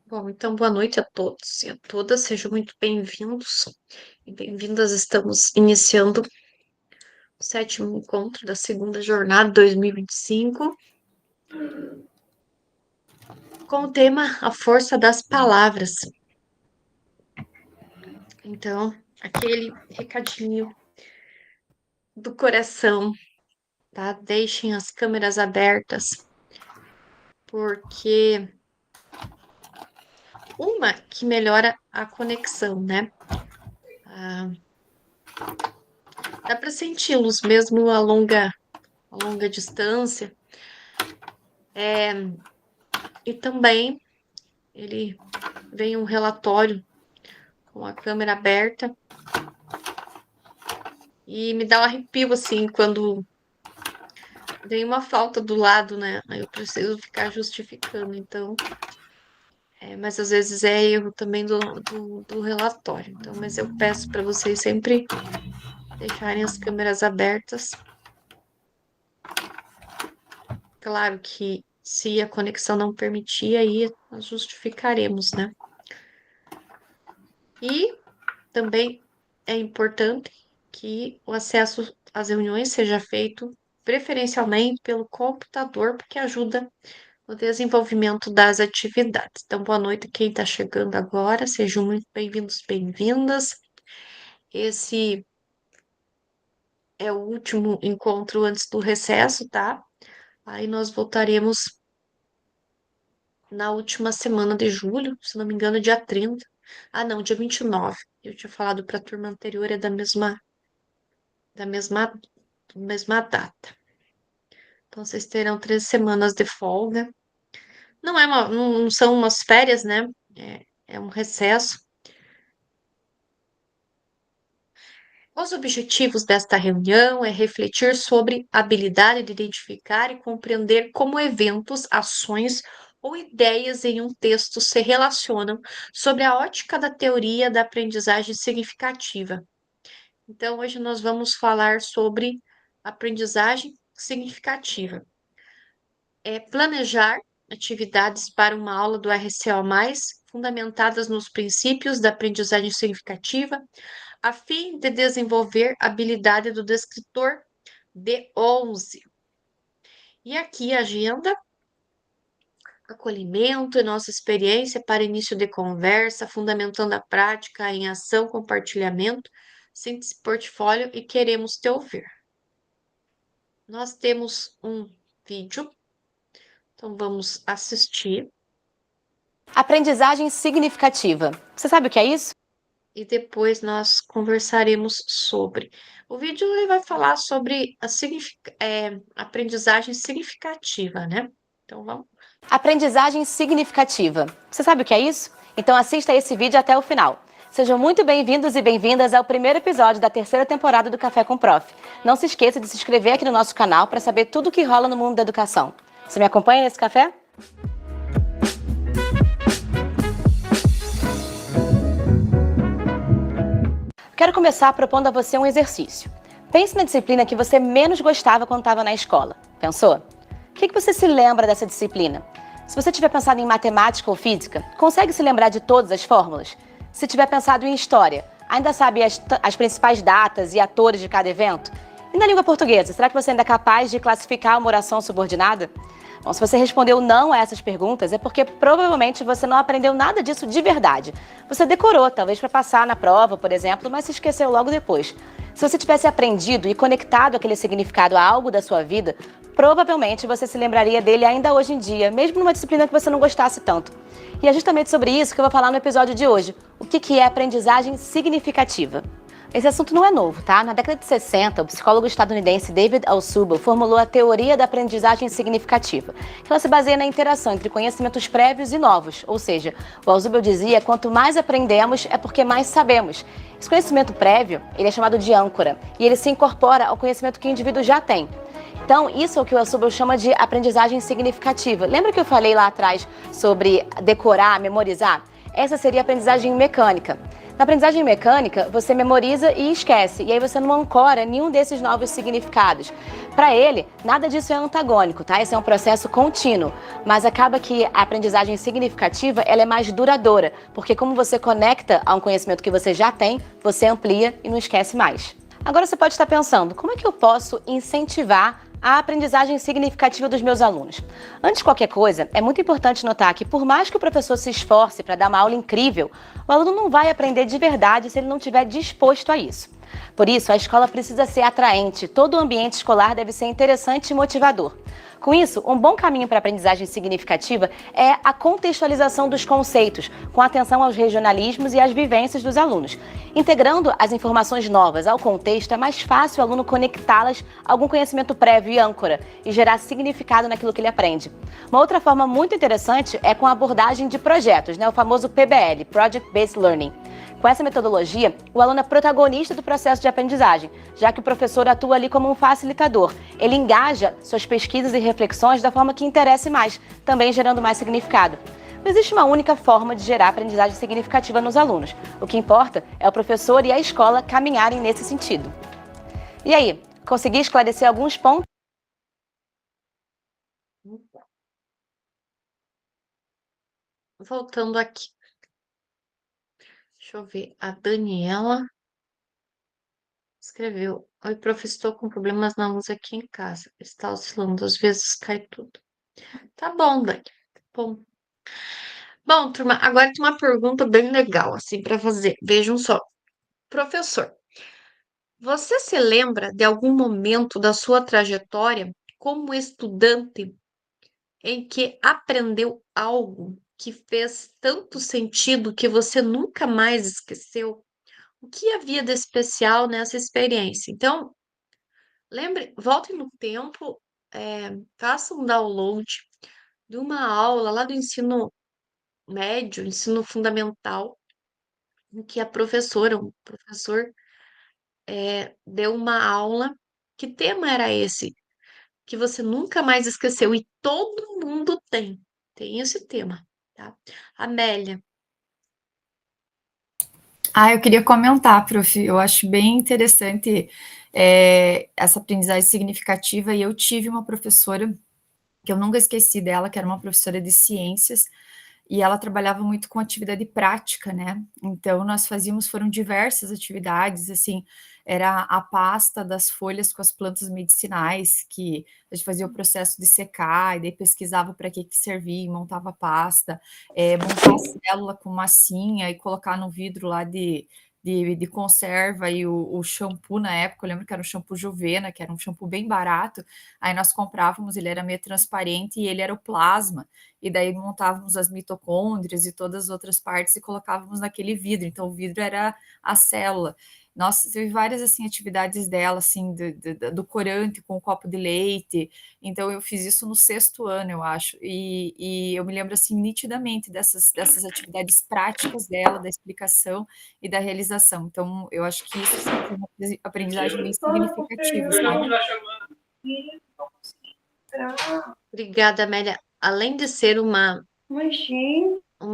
Bom, então boa noite a todos e a todas, sejam muito bem-vindos e bem-vindas. Estamos iniciando o sétimo encontro da segunda jornada 2025, com o tema A Força das Palavras. Então, aquele recadinho do coração, tá? Deixem as câmeras abertas, porque uma que melhora a conexão, né? Ah, dá para senti-los mesmo a longa distância. E também ele vem um relatório com a câmera aberta e me dá um arrepio assim quando vem uma falta do lado, né? Aí eu preciso ficar justificando, então. Mas às vezes é erro também do relatório. Então, mas eu peço para vocês sempre deixarem as câmeras abertas. Claro que se a conexão não permitir, aí nós justificaremos, né? E também é importante que o acesso às reuniões seja feito preferencialmente pelo computador, porque ajuda no desenvolvimento das atividades. Então, boa noite a quem está chegando agora, sejam muito bem-vindos, bem-vindas. Esse é o último encontro antes do recesso, tá? Aí nós voltaremos na última semana de julho, se não me engano, dia 30. Ah, não, dia 29. Eu tinha falado para a turma anterior, é da mesma data. Então, vocês terão 3 semanas de folga. Não são umas férias, né? É um recesso. Os objetivos desta reunião é refletir sobre a habilidade de identificar e compreender como eventos, ações ou ideias em um texto se relacionam sobre a ótica da teoria da aprendizagem significativa. Então, hoje nós vamos falar sobre aprendizagem significativa. Planejar atividades para uma aula do RCO+, fundamentadas nos princípios da aprendizagem significativa, a fim de desenvolver a habilidade do descritor D11. E aqui a agenda, acolhimento e nossa experiência para início de conversa, fundamentando a prática em ação, compartilhamento, síntese portfólio e queremos te ouvir. Nós temos um vídeo, então vamos assistir. Aprendizagem significativa. Você sabe o que é isso? E depois nós conversaremos sobre. O vídeo ele vai falar sobre a aprendizagem significativa, né? Então vamos. Aprendizagem significativa. Você sabe o que é isso? Então assista esse vídeo até o final. Sejam muito bem-vindos e bem-vindas ao primeiro episódio da terceira temporada do Café com Prof. Não se esqueça de se inscrever aqui no nosso canal para saber tudo o que rola no mundo da educação. Você me acompanha nesse café? Quero começar propondo a você um exercício. Pense na disciplina que você menos gostava quando estava na escola. Pensou? O que você se lembra dessa disciplina? Se você tiver pensado em matemática ou física, consegue se lembrar de todas as fórmulas? Se tiver pensado em história, ainda sabe as principais datas e atores de cada evento? E na língua portuguesa, será que você ainda é capaz de classificar uma oração subordinada? Bom, se você respondeu não a essas perguntas, é porque provavelmente você não aprendeu nada disso de verdade. Você decorou, talvez para passar na prova, por exemplo, mas se esqueceu logo depois. Se você tivesse aprendido e conectado aquele significado a algo da sua vida, provavelmente você se lembraria dele ainda hoje em dia, mesmo numa disciplina que você não gostasse tanto. E é justamente sobre isso que eu vou falar no episódio de hoje. O que é aprendizagem significativa? Esse assunto não é novo, tá? Na década de 60, o psicólogo estadunidense David Alsubel formulou a teoria da aprendizagem significativa, que ela se baseia na interação entre conhecimentos prévios e novos, ou seja, o Alsubel dizia quanto mais aprendemos é porque mais sabemos. Esse conhecimento prévio, ele é chamado de âncora, e ele se incorpora ao conhecimento que o indivíduo já tem. Então, isso é o que o Alsubel chama de aprendizagem significativa. Lembra que eu falei lá atrás sobre decorar, memorizar? Essa seria a aprendizagem mecânica. Na aprendizagem mecânica, você memoriza e esquece, e aí você não ancora nenhum desses novos significados. Para ele, nada disso é antagônico, tá? Esse é um processo contínuo, mas acaba que a aprendizagem significativa, ela é mais duradoura, porque como você conecta a um conhecimento que você já tem, você amplia e não esquece mais. Agora você pode estar pensando, como é que eu posso incentivar a aprendizagem significativa dos meus alunos? Antes de qualquer coisa, é muito importante notar que por mais que o professor se esforce para dar uma aula incrível, o aluno não vai aprender de verdade se ele não estiver disposto a isso. Por isso, a escola precisa ser atraente, todo o ambiente escolar deve ser interessante e motivador. Com isso, um bom caminho para a aprendizagem significativa é a contextualização dos conceitos, com atenção aos regionalismos e às vivências dos alunos. Integrando as informações novas ao contexto, é mais fácil o aluno conectá-las a algum conhecimento prévio e âncora e gerar significado naquilo que ele aprende. Uma outra forma muito interessante é com a abordagem de projetos, o famoso PBL, Project Based Learning. Com essa metodologia, o aluno é protagonista do processo de aprendizagem, já que o professor atua ali como um facilitador. Ele engaja suas pesquisas e reflexões da forma que interesse mais, também gerando mais significado. Não existe uma única forma de gerar aprendizagem significativa nos alunos. O que importa é o professor e a escola caminharem nesse sentido. E aí, consegui esclarecer alguns pontos? Voltando aqui. Deixa eu ver. A Daniela escreveu: Oi, professor, estou com problemas na luz aqui em casa. Está oscilando, às vezes cai tudo. Tá bom, Dani. Bom. Bom, turma, agora tem uma pergunta bem legal, assim, para fazer. Vejam só. Professor, você se lembra de algum momento da sua trajetória como estudante em que aprendeu algo que fez tanto sentido que você nunca mais esqueceu? O que havia de especial nessa experiência? Então, lembre, voltem no tempo, faça um download de uma aula lá do ensino médio, ensino fundamental, em que a professora, o professor, deu uma aula. Que tema era esse? Que você nunca mais esqueceu e todo mundo tem esse tema, tá? Amélia. Eu queria comentar, prof. Eu acho bem interessante essa aprendizagem significativa, e eu tive uma professora que eu nunca esqueci dela, que era uma professora de ciências, e ela trabalhava muito com atividade prática, né? Então, foram diversas atividades, assim, era a pasta das folhas com as plantas medicinais, que a gente fazia o processo de secar, e daí pesquisava para que servia, e montava a pasta, montar a célula com massinha e colocar no vidro lá de conserva, e o shampoo na época, eu lembro que era um shampoo Juvena, que era um shampoo bem barato, aí nós comprávamos, ele era meio transparente e ele era o plasma, e daí montávamos as mitocôndrias e todas as outras partes e colocávamos naquele vidro, então o vidro era a célula. Nossa, teve várias, assim, atividades dela, assim, do corante com o copo de leite, então eu fiz isso no 6º ano, eu acho, e eu me lembro, assim, nitidamente dessas atividades práticas dela, da explicação e da realização, então eu acho que isso, sim, foi uma aprendizagem bem significativa, sabe? Obrigada, Amélia. Além de ser uma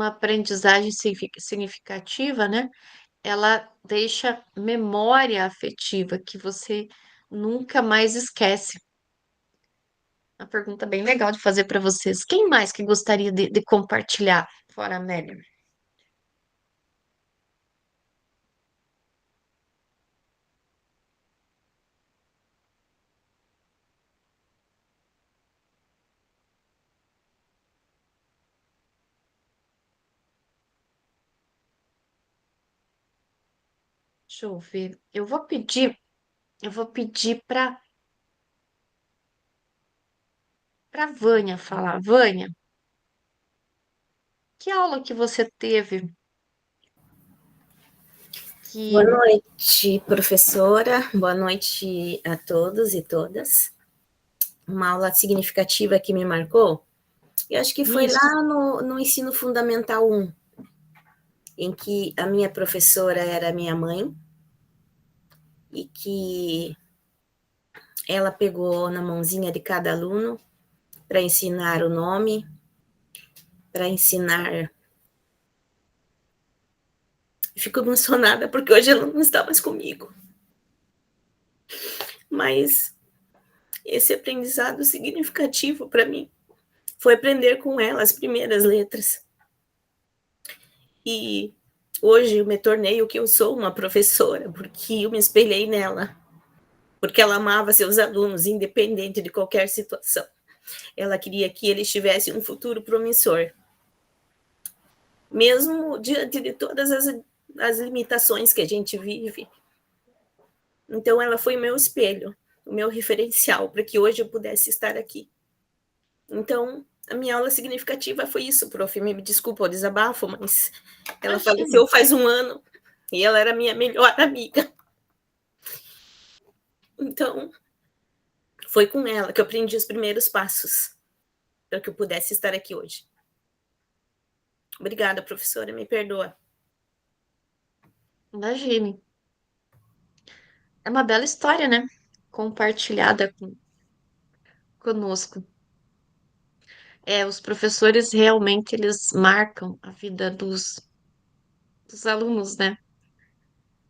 aprendizagem significativa, né? Ela deixa memória afetiva que você nunca mais esquece. Uma pergunta bem legal de fazer para vocês. Quem mais que gostaria de compartilhar, fora a Amélia? Deixa eu ver. Eu vou pedir para Vânia falar. Vânia, que aula que você teve Boa que noite, professora. Boa noite a todos e todas. Uma aula significativa que me marcou, eu acho que foi isso? lá no ensino fundamental 1, em que a minha professora era minha mãe, e que ela pegou na mãozinha de cada aluno para ensinar o nome, para ensinar Fico emocionada porque hoje ela não está mais comigo. Mas esse aprendizado significativo para mim foi aprender com ela as primeiras letras. E hoje eu me tornei o que eu sou, uma professora, porque eu me espelhei nela. Porque ela amava seus alunos, independente de qualquer situação. Ela queria que eles tivessem um futuro promissor. Mesmo diante de todas as limitações que a gente vive. Então, ela foi o meu espelho, o meu referencial, para que hoje eu pudesse estar aqui. Então, a minha aula significativa foi isso, prof. Me desculpa o desabafo, mas ela faleceu faz 1 ano e ela era minha melhor amiga. Então, foi com ela que eu aprendi os primeiros passos para que eu pudesse estar aqui hoje. Obrigada, professora, me perdoa. Imagine. É uma bela história, né? Compartilhada conosco. Os professores realmente eles marcam a vida dos alunos, né?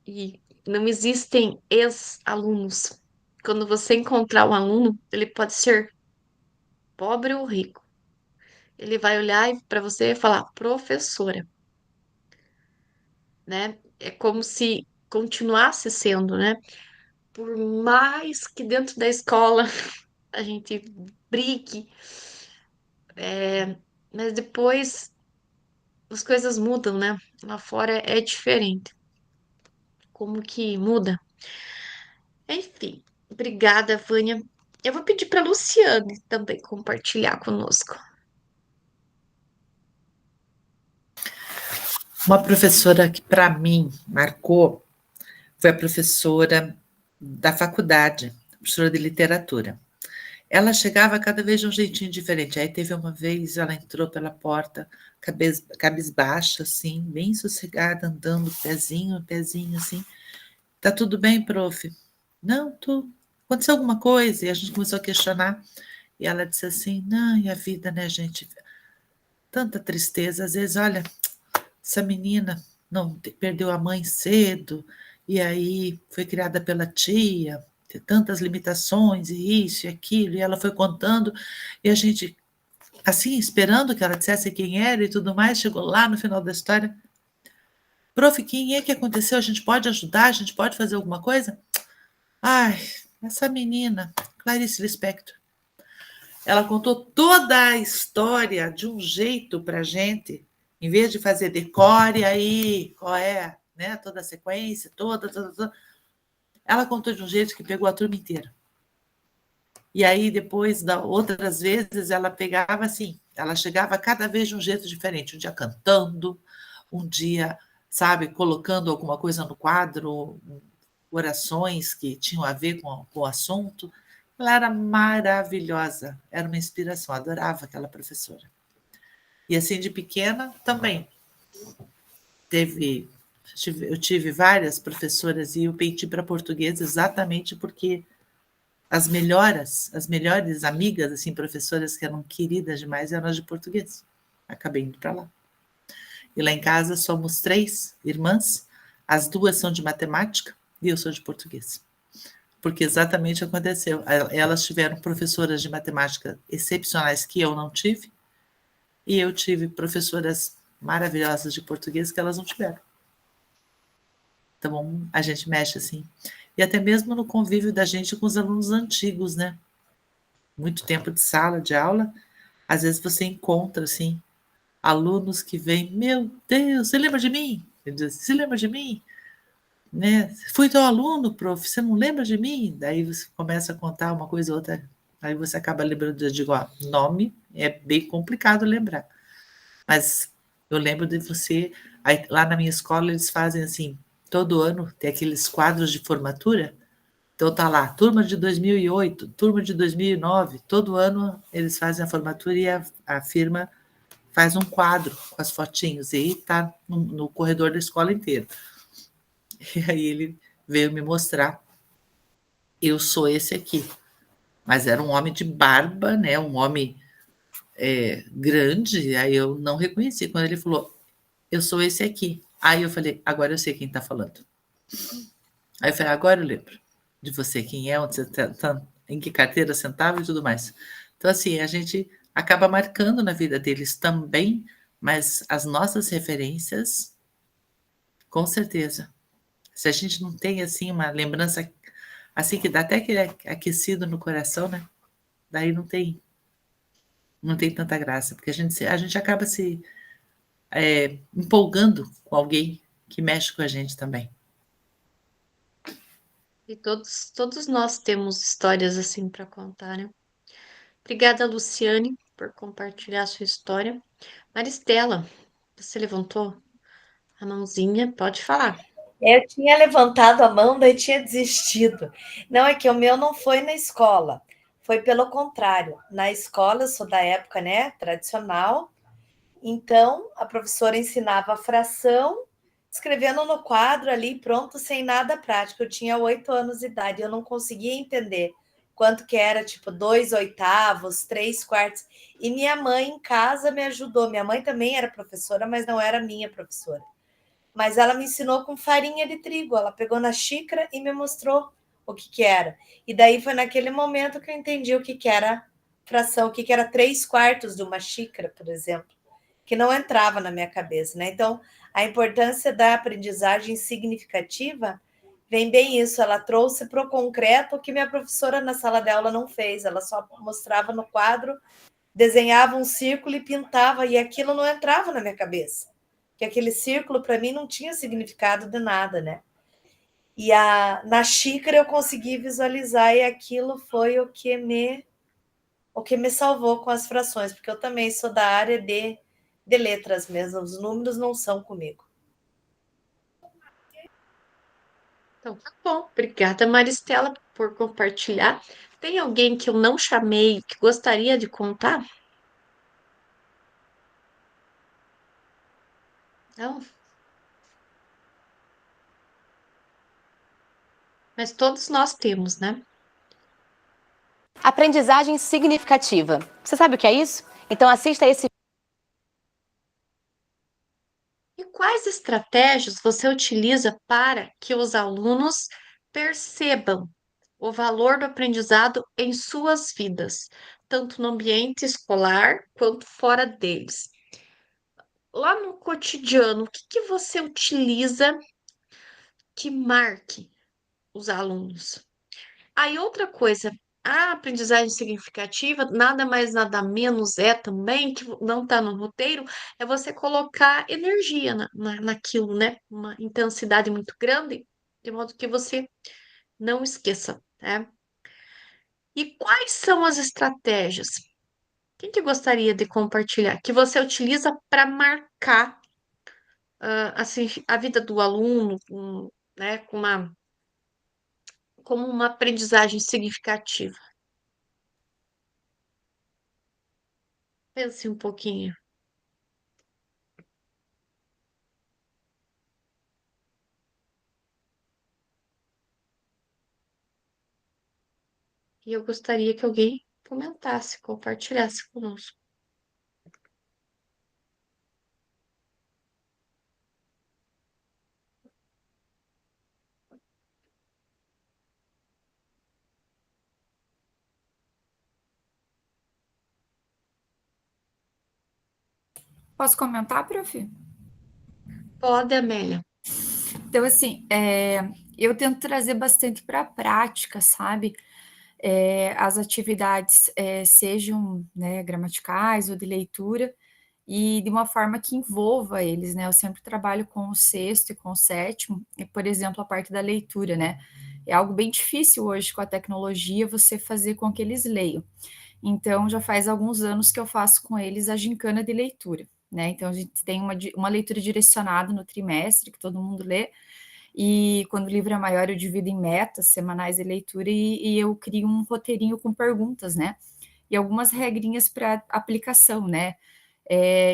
E não existem ex-alunos. Quando você encontrar um aluno, ele pode ser pobre ou rico. Ele vai olhar para você e falar, professora, né? É como se continuasse sendo, né? Por mais que dentro da escola a gente brigue, mas depois as coisas mudam, né? Lá fora é diferente. Como que muda? Enfim, obrigada, Vânia. Eu vou pedir para a Luciane também compartilhar conosco. Uma professora que, para mim, marcou foi a professora da faculdade, professora de literatura. Ela chegava cada vez de um jeitinho diferente. Aí teve uma vez, ela entrou pela porta, cabisbaixa, assim, bem sossegada, andando, pezinho, assim. Tá tudo bem, prof? Não, aconteceu alguma coisa? E a gente começou a questionar. E ela disse assim, não, e a vida, né, gente? Tanta tristeza. Às vezes, olha, essa menina não perdeu a mãe cedo, e aí foi criada pela tia, tem tantas limitações, e isso e aquilo, e ela foi contando, e a gente, assim, esperando que ela dissesse quem era e tudo mais, chegou lá no final da história. Prof, quem é que aconteceu? A gente pode ajudar? A gente pode fazer alguma coisa? Ai, essa menina, Clarice Lispector, ela contou toda a história de um jeito para a gente, em vez de fazer decore aí, qual é, né, toda a sequência, toda. Ela contou de um jeito que pegou a turma inteira. E aí, depois, outras vezes, ela pegava assim, ela chegava cada vez de um jeito diferente, um dia cantando, um dia, sabe, colocando alguma coisa no quadro, orações que tinham a ver com o assunto. Ela era maravilhosa, era uma inspiração, adorava aquela professora. E assim, de pequena, também. Eu tive várias professoras e eu pedi para português exatamente porque as melhores amigas, assim, professoras que eram queridas demais, eram as de português. Acabei indo para lá. E lá em casa somos 3 irmãs, as 2 são de matemática e eu sou de português. Porque exatamente aconteceu. Elas tiveram professoras de matemática excepcionais que eu não tive, e eu tive professoras maravilhosas de português que elas não tiveram. Então, a gente mexe assim. E até mesmo no convívio da gente com os alunos antigos, né? Muito tempo de sala, de aula, às vezes você encontra, assim, alunos que vêm, meu Deus, você lembra de mim? Ele diz, você lembra de mim? Né? Fui teu aluno, prof, você não lembra de mim? Daí você começa a contar uma coisa ou outra, aí você acaba lembrando, eu digo, ó, nome é bem complicado lembrar, mas eu lembro de você, aí, lá na minha escola eles fazem assim, todo ano tem aqueles quadros de formatura, então tá lá, turma de 2008, turma de 2009, todo ano eles fazem a formatura e a firma faz um quadro com as fotinhos, e aí tá no corredor da escola inteira. E aí ele veio me mostrar, eu sou esse aqui. Mas era um homem de barba, né? Um homem grande, aí eu não reconheci. Quando ele falou, eu sou esse aqui. Aí eu falei, agora eu sei quem está falando. Aí eu falei, agora eu lembro de você, quem é, onde você tá, em que carteira sentava e tudo mais. Então, assim, a gente acaba marcando na vida deles também, mas as nossas referências, com certeza. Se a gente não tem, assim, uma lembrança, assim, que dá até aquele aquecido no coração, né? Daí não tem tanta graça, porque a gente acaba se empolgando com alguém que mexe com a gente também. E todos nós temos histórias assim para contar, né? Obrigada, Luciane, por compartilhar a sua história. Maristela, você levantou a mãozinha, pode falar. Eu tinha levantado a mão, daí tinha desistido. Não, é que o meu não foi na escola, foi pelo contrário. Na escola, eu sou da época, né, tradicional, então a professora ensinava a fração, escrevendo no quadro ali, pronto, sem nada prático. Eu tinha 8 anos de idade, eu não conseguia entender quanto que era, tipo, 2/8, 3/4. E minha mãe em casa me ajudou. Minha mãe também era professora, mas não era minha professora. Mas ela me ensinou com farinha de trigo. Ela pegou na xícara e me mostrou o que que era. E daí foi naquele momento que eu entendi o que que era fração, o que que era 3/4 de uma xícara, por exemplo, que não entrava na minha cabeça, né? Então, a importância da aprendizagem significativa vem bem isso. Ela trouxe para o concreto o que minha professora na sala de aula não fez. Ela só mostrava no quadro, desenhava um círculo e pintava, e aquilo não entrava na minha cabeça, que aquele círculo para mim não tinha significado de nada, né? E na xícara eu consegui visualizar, e aquilo foi o que me salvou com as frações, porque eu também sou da área de letras mesmo, os números não são comigo. Então, tá bom. Obrigada, Maristela, por compartilhar. Tem alguém que eu não chamei que gostaria de contar? Não? Mas todos nós temos, né? Aprendizagem significativa. Você sabe o que é isso? Então assista esse. E quais estratégias você utiliza para que os alunos percebam o valor do aprendizado em suas vidas, tanto no ambiente escolar quanto fora deles? Lá no cotidiano, o que que você utiliza que marque os alunos? Aí, outra coisa, a aprendizagem significativa, nada mais, nada menos é também, que não está no roteiro, é você colocar energia naquilo, né? Uma intensidade muito grande, de modo que você não esqueça, né? E quais são as estratégias? Quem que gostaria de compartilhar? Que você utiliza para marcar, assim, a vida do aluno, né? Como uma aprendizagem significativa. Pense um pouquinho. E eu gostaria que alguém comentasse, compartilhasse conosco. Posso comentar, prof? Pode, Amélia. Então, assim, eu tento trazer bastante para a prática, sabe? As atividades, sejam, né, gramaticais ou de leitura, e de uma forma que envolva eles, né? Eu sempre trabalho com o sexto e com o sétimo, e, por exemplo, a parte da leitura, né? É algo bem difícil hoje com a tecnologia você fazer com que eles leiam. Então, já faz alguns anos que eu faço com eles a gincana de leitura, né? Então, a gente tem uma leitura direcionada no trimestre, que todo mundo lê, e quando o livro é maior, eu divido em metas semanais de leitura e eu crio um roteirinho com perguntas, né? E algumas regrinhas para aplicação, né?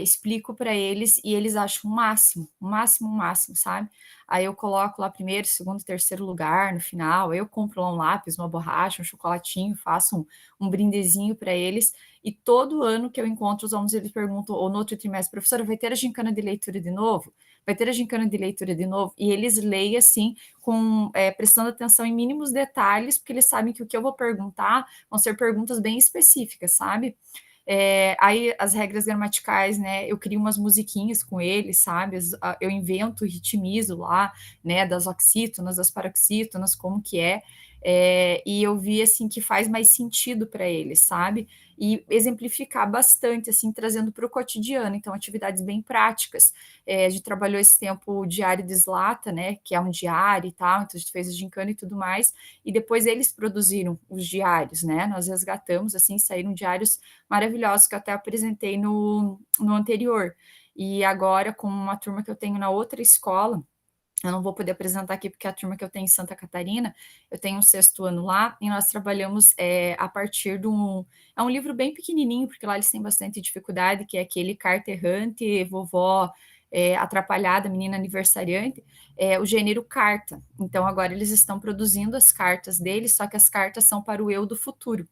explico para eles e eles acham o máximo, o máximo, o máximo, sabe? Aí eu coloco lá primeiro, segundo, terceiro lugar no final, aí eu compro lá um lápis, uma borracha, um chocolatinho, faço um brindezinho para eles, e todo ano que eu encontro os alunos, eles perguntam, ou no outro trimestre, professora, vai ter a gincana de leitura de novo? Vai ter a gincana de leitura de novo? E eles leem assim, prestando atenção em mínimos detalhes, porque eles sabem que o que eu vou perguntar vão ser perguntas bem específicas, sabe? Aí as regras gramaticais, né? Eu crio umas musiquinhas com eles, sabe? Eu invento, ritmizo lá, né? Das oxítonas, das paroxítonas, como que e eu vi assim que faz mais sentido para eles, sabe? E exemplificar bastante, assim, trazendo para o cotidiano, então atividades bem práticas. A gente trabalhou esse tempo o diário de Slata, né? Que é um diário e tal, então a gente fez a gincana e tudo mais, e depois eles produziram os diários, né? Nós resgatamos, assim, saíram diários maravilhosos que eu até apresentei no anterior. E agora, com uma turma que eu tenho na outra escola, eu não vou poder apresentar aqui porque é a turma que eu tenho em Santa Catarina, eu tenho um sexto ano lá, e nós trabalhamos a partir de é um livro bem pequenininho, porque lá eles têm bastante dificuldade, que é aquele Carta Errante, Vovó Atrapalhada, Menina Aniversariante, o gênero carta. Então agora eles estão produzindo as cartas deles, só que as cartas são para o eu do futuro.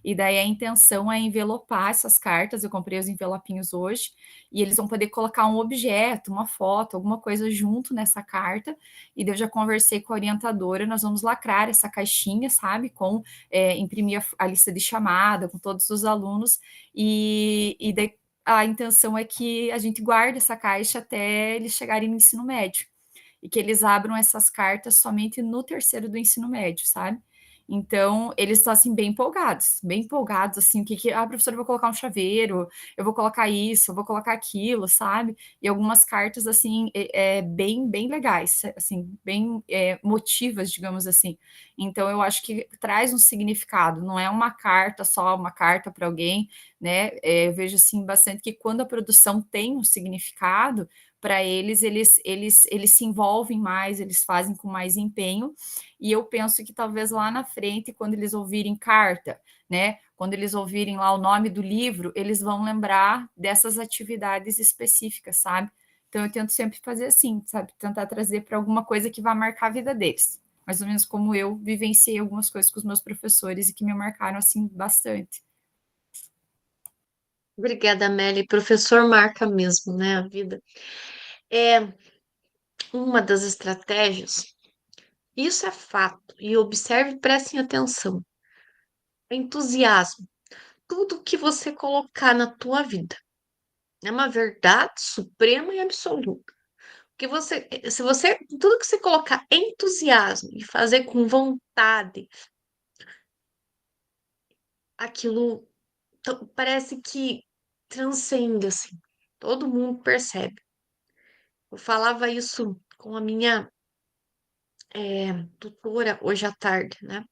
E daí a intenção é envelopar essas cartas. Eu comprei os envelopinhos hoje, e eles vão poder colocar um objeto, uma foto, alguma coisa junto nessa carta. E daí eu já conversei com a orientadora, nós vamos lacrar essa caixinha, sabe? Imprimir a lista de chamada com todos os alunos, e daí a intenção é que a gente guarde essa caixa até eles chegarem no ensino médio. E que eles abram essas cartas somente no terceiro do ensino médio, sabe? Então, eles estão, assim, bem empolgados, assim, professora, eu vou colocar um chaveiro, eu vou colocar isso, eu vou colocar aquilo, sabe? E algumas cartas, assim, bem legais, assim, bem motivas, digamos assim. Então, eu acho que traz um significado, não é uma carta só, uma carta para alguém, né? Eu vejo, assim, bastante que quando a produção tem um significado, para eles se envolvem mais, eles fazem com mais empenho, e eu penso que talvez lá na frente, quando eles ouvirem carta, né, quando eles ouvirem lá o nome do livro, eles vão lembrar dessas atividades específicas, sabe? Então eu tento sempre fazer assim, sabe? Tentar trazer para alguma coisa que vá marcar a vida deles. Mais ou menos como eu vivenciei algumas coisas com os meus professores e que me marcaram assim bastante. Obrigada, Amélia. Professor marca mesmo, né, a vida. É uma das estratégias, isso é fato, e observe e prestem atenção. Entusiasmo. Tudo que você colocar na tua vida é uma verdade suprema e absoluta. Se você, tudo que você colocar entusiasmo e fazer com vontade, aquilo parece que transcende, assim. Todo mundo percebe. Eu falava isso com a minha tutora hoje à tarde, né?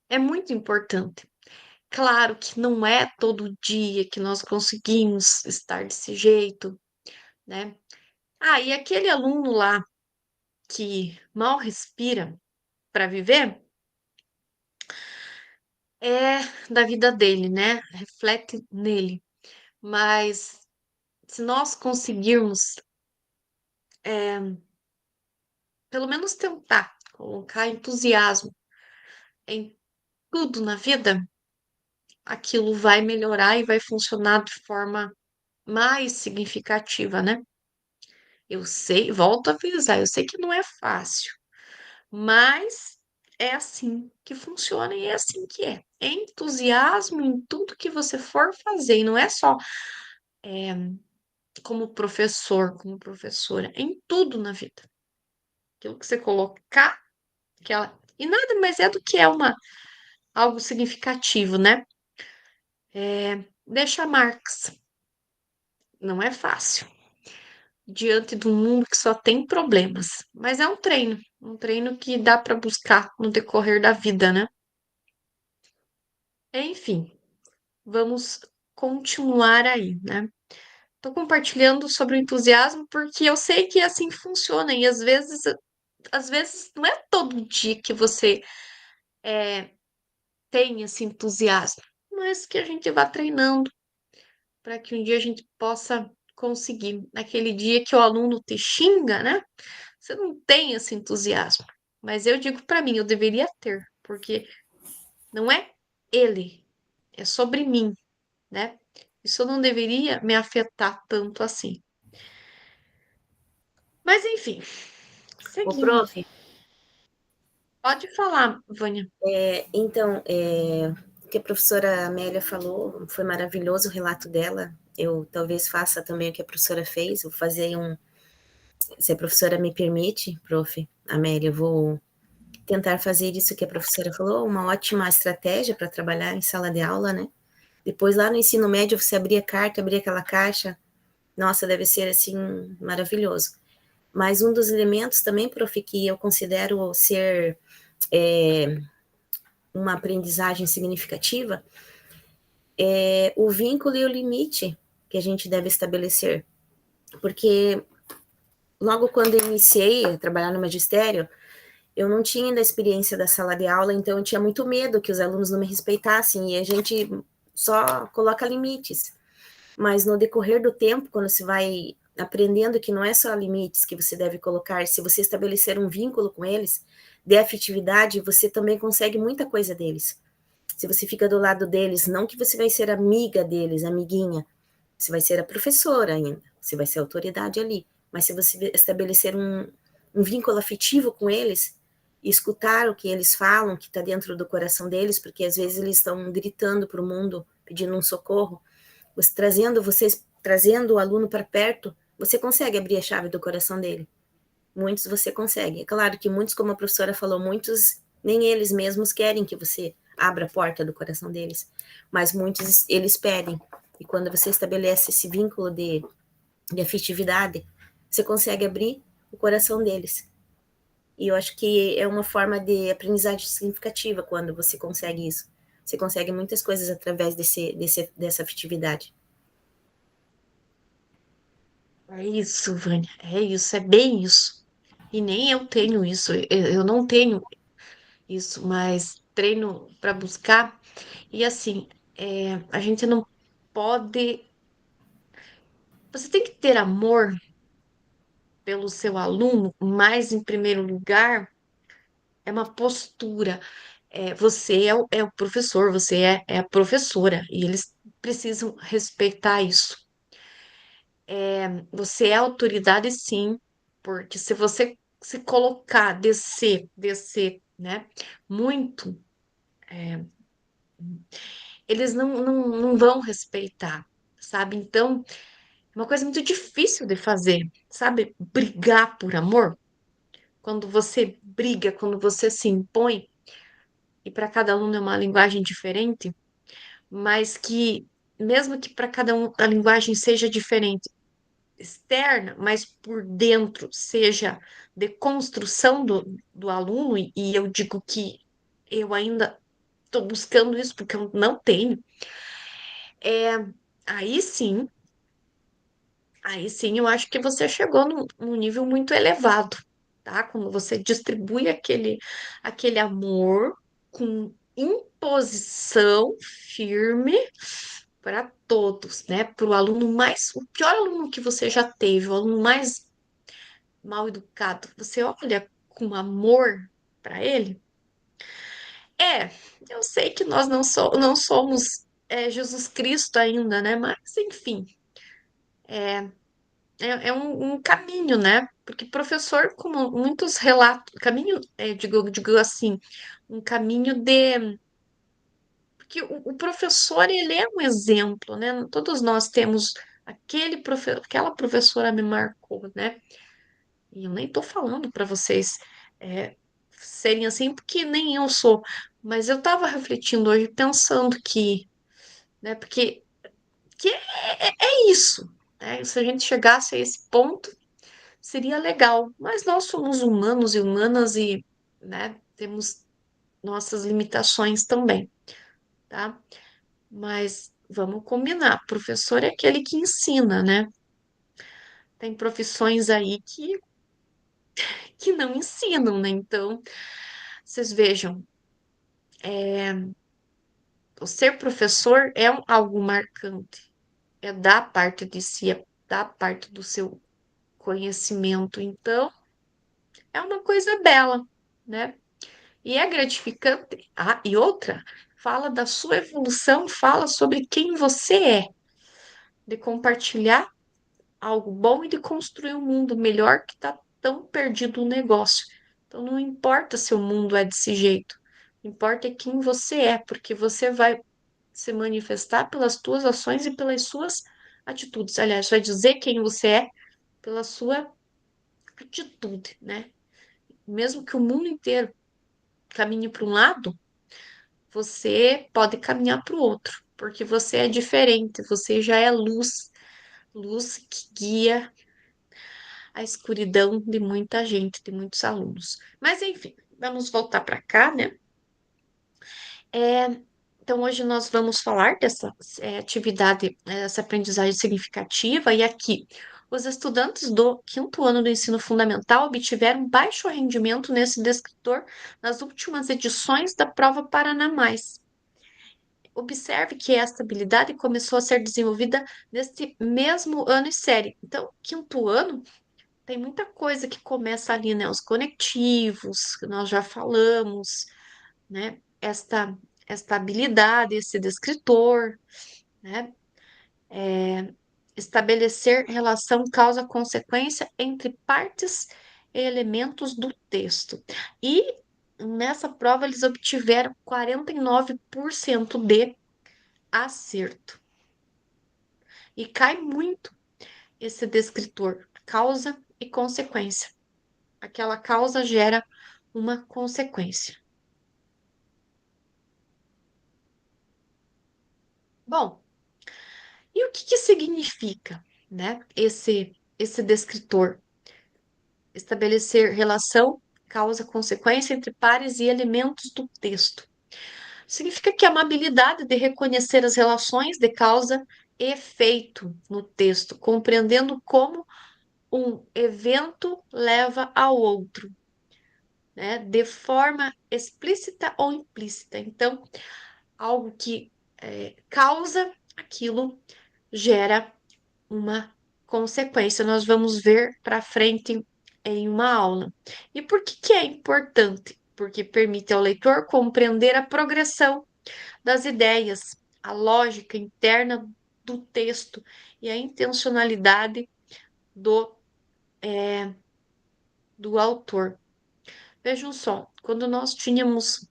É muito importante. Claro que não é todo dia que nós conseguimos estar desse jeito, né? Ah, e aquele aluno lá que mal respira para viver é da vida dele, né? Reflete nele. Mas se nós conseguirmos, pelo menos tentar colocar entusiasmo em tudo na vida, aquilo vai melhorar e vai funcionar de forma mais significativa, né? Eu sei, volto a avisar, eu sei que não é fácil, mas é assim que funciona e é assim que é. Entusiasmo em tudo que você for fazer, e não é só como professor, como professora, em tudo na vida. Aquilo que você colocar, e nada mais é do que algo significativo, né? Deixa marcas. Não é fácil. Diante de um mundo que só tem problemas, mas é um treino que dá para buscar no decorrer da vida, né? Enfim, vamos continuar aí, né? Tô compartilhando sobre o entusiasmo porque eu sei que é assim que funciona e às vezes não é todo dia que você tem esse entusiasmo, mas que a gente vá treinando para que um dia a gente possa conseguir. Naquele dia que o aluno te xinga, né? Você não tem esse entusiasmo. Mas eu digo para mim, eu deveria ter, porque não é ele, é sobre mim, né? Isso não deveria me afetar tanto assim. Mas enfim, Ô, seguindo. prof, Pode falar, Vânia. então, o que a professora Amélia falou foi maravilhoso o relato dela. Eu talvez faça também o que a professora fez, vou fazer se a professora me permite, prof. Amélia, eu vou tentar fazer isso que a professora falou, uma ótima estratégia para trabalhar em sala de aula, né? Depois, lá no ensino médio, você abria a carta, abria aquela caixa, nossa, deve ser, assim, maravilhoso. Mas um dos elementos também, prof, que eu considero ser uma aprendizagem significativa é o vínculo e o limite que a gente deve estabelecer. Porque logo quando eu iniciei a trabalhar no magistério, eu não tinha ainda a experiência da sala de aula, então eu tinha muito medo que os alunos não me respeitassem, e a gente só coloca limites. Mas no decorrer do tempo, quando você vai aprendendo que não é só limites que você deve colocar, se você estabelecer um vínculo com eles, de afetividade, você também consegue muita coisa deles. Se você fica do lado deles, não que você vai ser amiga deles, amiguinha, você vai ser a professora ainda, você vai ser a autoridade ali, mas se você estabelecer um vínculo afetivo com eles, escutar o que eles falam, que está dentro do coração deles, porque às vezes eles estão gritando para o mundo, pedindo um socorro, trazendo o aluno para perto, você consegue abrir a chave do coração dele. Muitos você consegue. É claro que muitos, como a professora falou, muitos nem eles mesmos querem que você abra a porta do coração deles, mas muitos eles pedem. E quando você estabelece esse vínculo de afetividade, você consegue abrir o coração deles. E eu acho que é uma forma de aprendizagem significativa quando você consegue isso. Você consegue muitas coisas através dessa afetividade. É isso, Vânia. É isso, é bem isso. E nem eu tenho isso. Eu não tenho isso, mas treino para buscar. E assim, a gente não pode. Você tem que ter amor pelo seu aluno, mas em primeiro lugar, é uma postura. Você é o professor, você é a professora, e eles precisam respeitar isso. Você é autoridade, sim, porque se você se colocar, descer, né, muito, eles não vão respeitar, sabe? Então, é uma coisa muito difícil de fazer, sabe? Brigar por amor. Quando você briga, quando você se impõe, e para cada aluno é uma linguagem diferente, mas que, mesmo que para cada um a linguagem seja diferente, externa, mas por dentro seja de construção do aluno, e eu digo que eu ainda estou buscando isso porque eu não tenho, é, aí sim, aí sim eu acho que você chegou num nível muito elevado, tá? Quando você distribui aquele amor com imposição firme para todos, né? Para o aluno mais, o pior aluno que você já teve, o aluno mais mal educado, você olha com amor para ele. Eu sei que nós não somos Jesus Cristo ainda, né? Mas, enfim, é um caminho, né? Porque professor, como muitos relatos, caminho, digo assim, um caminho de. Porque o professor, ele é um exemplo, né? Todos nós temos aquela professora me marcou, né? E eu nem tô falando para vocês serem assim, porque nem eu sou. Mas eu tava refletindo hoje, pensando né? Porque é isso, né? Se a gente chegasse a esse ponto, seria legal. Mas nós somos humanos e humanas e, né, temos nossas limitações também, tá? Mas vamos combinar, professor é aquele que ensina, né? Tem profissões aí que não ensinam, né? Então, vocês vejam, o ser professor é algo marcante, é dar parte de si, é dar parte do seu conhecimento. Então, é uma coisa bela, né? E é gratificante. Ah, e outra, fala da sua evolução, fala sobre quem você é, de compartilhar algo bom e de construir um mundo melhor que está tão perdido no negócio. Então, não importa se o mundo é desse jeito, importa é quem você é, porque você vai se manifestar pelas suas ações e pelas suas atitudes. Aliás, vai dizer quem você é pela sua atitude, né? Mesmo que o mundo inteiro caminhe para um lado, você pode caminhar para o outro, porque você é diferente, você já é luz, luz que guia a escuridão de muita gente, de muitos alunos. Mas enfim, vamos voltar para cá, né? Então, hoje nós vamos falar dessa atividade, essa aprendizagem significativa, e aqui os estudantes do quinto ano do ensino fundamental obtiveram baixo rendimento nesse descritor nas últimas edições da prova Paraná Mais. Observe que esta habilidade começou a ser desenvolvida neste mesmo ano e série. Então, quinto ano tem muita coisa que começa ali, né? Os conectivos, que nós já falamos, né? Esta habilidade, esse descritor, né? Estabelecer relação causa-consequência entre partes e elementos do texto. E nessa prova eles obtiveram 49% de acerto. E cai muito esse descritor, causa e consequência. Aquela causa gera uma consequência. Bom, e o que que significa, né, esse descritor? Estabelecer relação, causa, consequência entre pares e elementos do texto. Significa que a habilidade de reconhecer as relações de causa e efeito no texto, compreendendo como um evento leva ao outro, né, de forma explícita ou implícita. Então, algo que causa aquilo gera uma consequência. Nós vamos ver para frente em uma aula. E por que que é importante? Porque permite ao leitor compreender a progressão das ideias, a lógica interna do texto e a intencionalidade do, do autor. Vejam só, quando nós tínhamos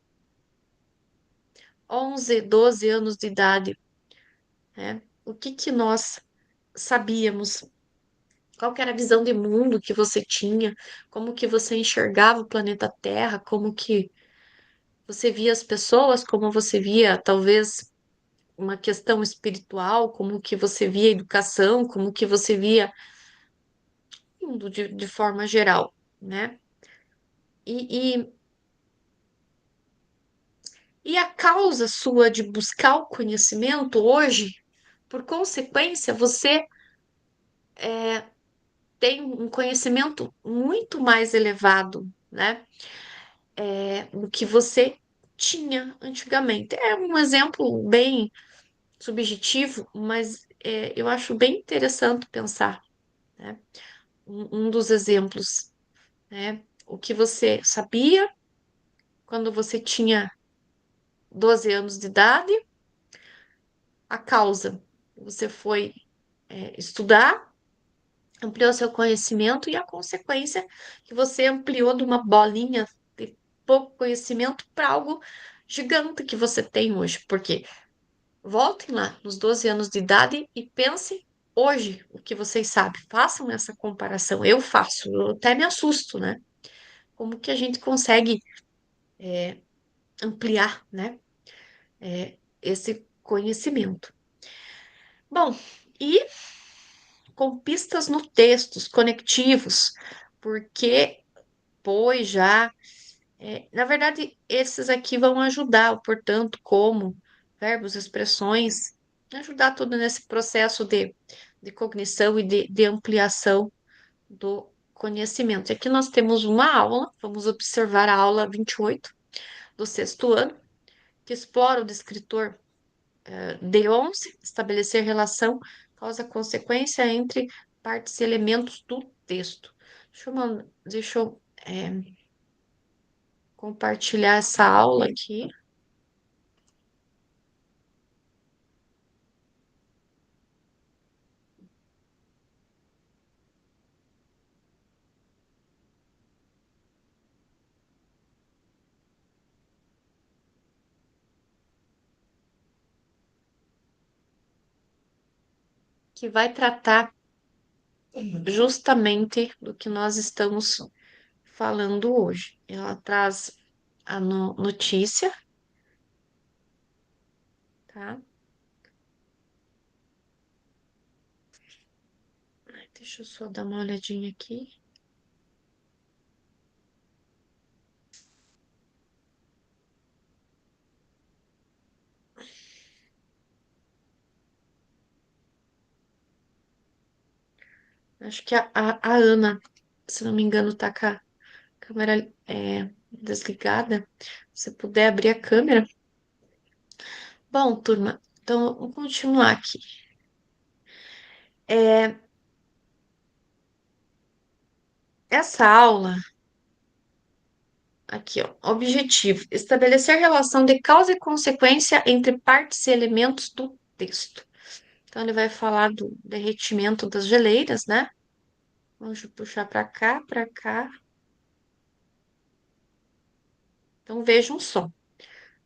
11, 12 anos de idade, né, o que que nós sabíamos? Qual que era a visão de mundo que você tinha? Como que você enxergava o planeta Terra? Como que você via as pessoas? Como você via, talvez, uma questão espiritual? Como que você via a educação? Como que você via o mundo de forma geral, né? E, e a causa sua de buscar o conhecimento hoje, por consequência, você tem um conhecimento muito mais elevado, né? Do que você tinha antigamente. É um exemplo bem subjetivo, mas eu acho bem interessante pensar, né? Um dos exemplos, né? O que você sabia quando você tinha 12 anos de idade, a causa. Você foi estudar, ampliou seu conhecimento e a consequência que você ampliou de uma bolinha de pouco conhecimento para algo gigante que você tem hoje. Porque voltem lá nos 12 anos de idade e pensem hoje o que vocês sabem. Façam essa comparação. Eu faço, eu até me assusto, né? Como que a gente consegue ampliar, né? Esse conhecimento. Bom, e com pistas no texto, os conectivos, porque, pois já, na verdade, esses aqui vão ajudar, portanto, como verbos, expressões, ajudar tudo nesse processo de cognição e de ampliação do conhecimento. E aqui nós temos uma aula, vamos observar a aula 28 do sexto ano, que explora o descritor D11, estabelecer relação causa-consequência entre partes e elementos do texto. Deixa eu compartilhar essa aula aqui. Que vai tratar justamente do que nós estamos falando hoje. Ela traz a notícia, tá? Deixa eu só dar uma olhadinha aqui. Acho que a Ana, se não me engano, tá com a câmera desligada. Se puder abrir a câmera. Bom, turma, então vamos continuar aqui. Essa aula, aqui, ó, objetivo: estabelecer relação de causa e consequência entre partes e elementos do texto. Então, ele vai falar do derretimento das geleiras, né? Vamos puxar para cá, para cá. Então, vejam só.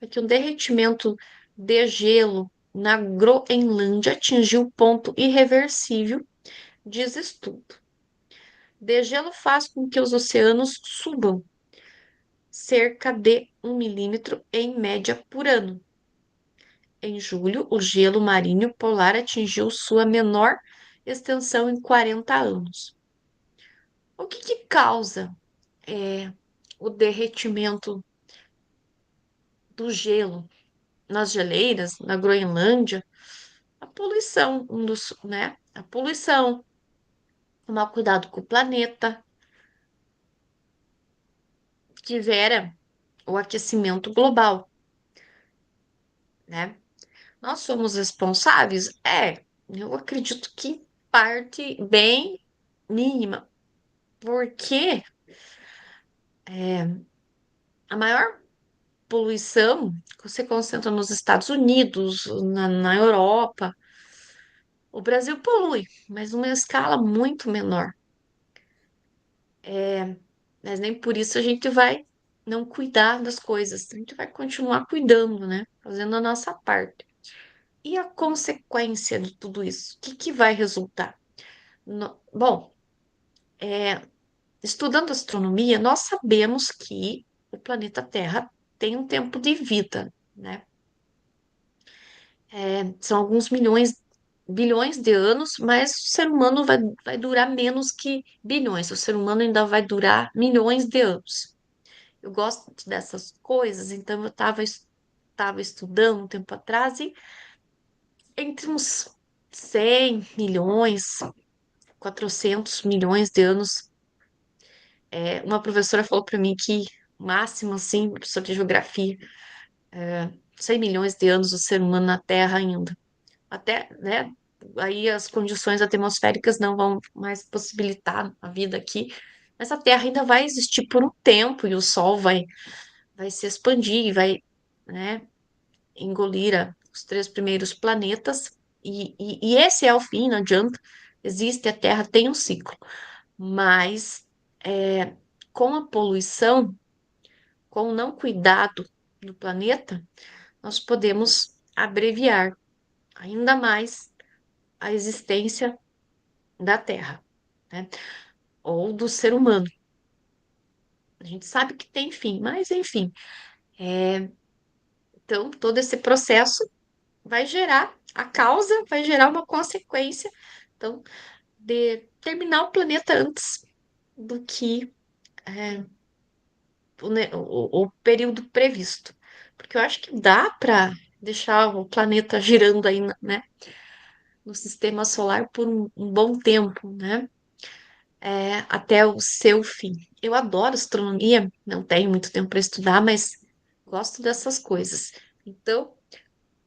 Aqui, o derretimento de gelo na Groenlândia atingiu ponto irreversível, diz estudo. Degelo faz com que os oceanos subam cerca de 1 milímetro em média por ano. Em julho, o gelo marinho polar atingiu sua menor extensão em 40 anos. O que causa o derretimento do gelo nas geleiras, na Groenlândia? A poluição, né? A poluição, tomar cuidado com o planeta, que gera o aquecimento global, né? Nós somos responsáveis? Eu acredito que parte bem mínima, porque a maior poluição se concentra nos Estados Unidos, na Europa. O Brasil polui, mas numa escala muito menor. Mas nem por isso a gente vai não cuidar das coisas. A gente vai continuar cuidando, né? Fazendo a nossa parte. E a consequência de tudo isso? O que vai resultar? Bom, estudando astronomia, nós sabemos que o planeta Terra tem um tempo de vida, né? São alguns bilhões de anos, mas o ser humano vai durar menos que bilhões. O ser humano ainda vai durar milhões de anos. Eu gosto dessas coisas, então eu estava estudando um tempo atrás e entre uns 100 milhões, 400 milhões de anos, uma professora falou para mim que o máximo, assim, professora de geografia, 100 milhões de anos o ser humano na Terra ainda. Até, né, aí as condições atmosféricas não vão mais possibilitar a vida aqui, mas a Terra ainda vai existir por um tempo e o Sol vai se expandir, vai, né, engolir os 3 primeiros planetas, e esse é o fim, não adianta, existe a Terra, tem um ciclo, mas com a poluição, com o não cuidado do planeta, nós podemos abreviar ainda mais a existência da Terra, né? Ou do ser humano. A gente sabe que tem fim, mas enfim. Então, todo esse processo vai gerar, a causa vai gerar uma consequência, então, de terminar o planeta antes do que o período previsto. Porque eu acho que dá para deixar o planeta girando aí, né, no sistema solar por um bom tempo, né? Até o seu fim. Eu adoro astronomia, não tenho muito tempo para estudar, mas gosto dessas coisas. Então,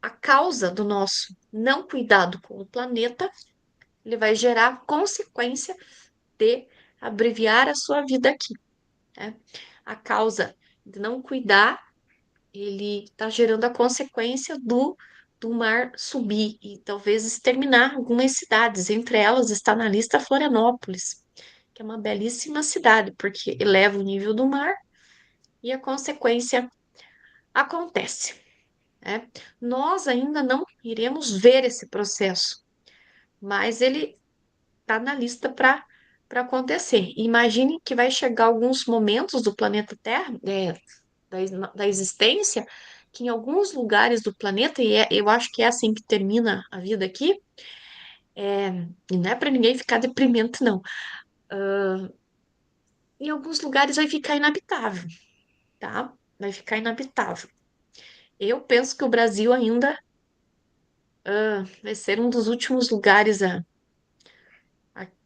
a causa do nosso não cuidado com o planeta ele vai gerar a consequência de abreviar a sua vida aqui, né? A causa de não cuidar, ele está gerando a consequência do mar subir e talvez exterminar algumas cidades. Entre elas está na lista Florianópolis, que é uma belíssima cidade, porque eleva o nível do mar e a consequência acontece, né? Nós ainda não iremos ver esse processo, mas ele está na lista para acontecer. Imagine que vai chegar alguns momentos do planeta Terra, da existência, que em alguns lugares do planeta, eu acho que é assim que termina a vida aqui, e não é para ninguém ficar deprimente, não. Em alguns lugares vai ficar inabitável, tá? Vai ficar inabitável. Eu penso que o Brasil ainda vai ser um dos últimos lugares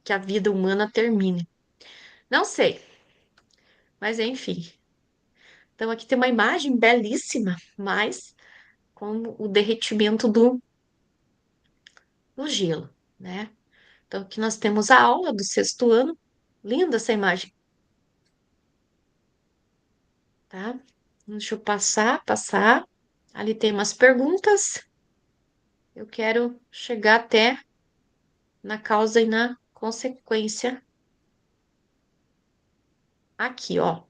que a vida humana termine. Não sei, mas enfim. Então aqui tem uma imagem belíssima, mas com o derretimento do gelo, né? Então aqui nós temos a aula do sexto ano. Linda essa imagem, tá? Deixa eu passar. Ali tem umas perguntas. Eu quero chegar até na causa e na consequência aqui, ó.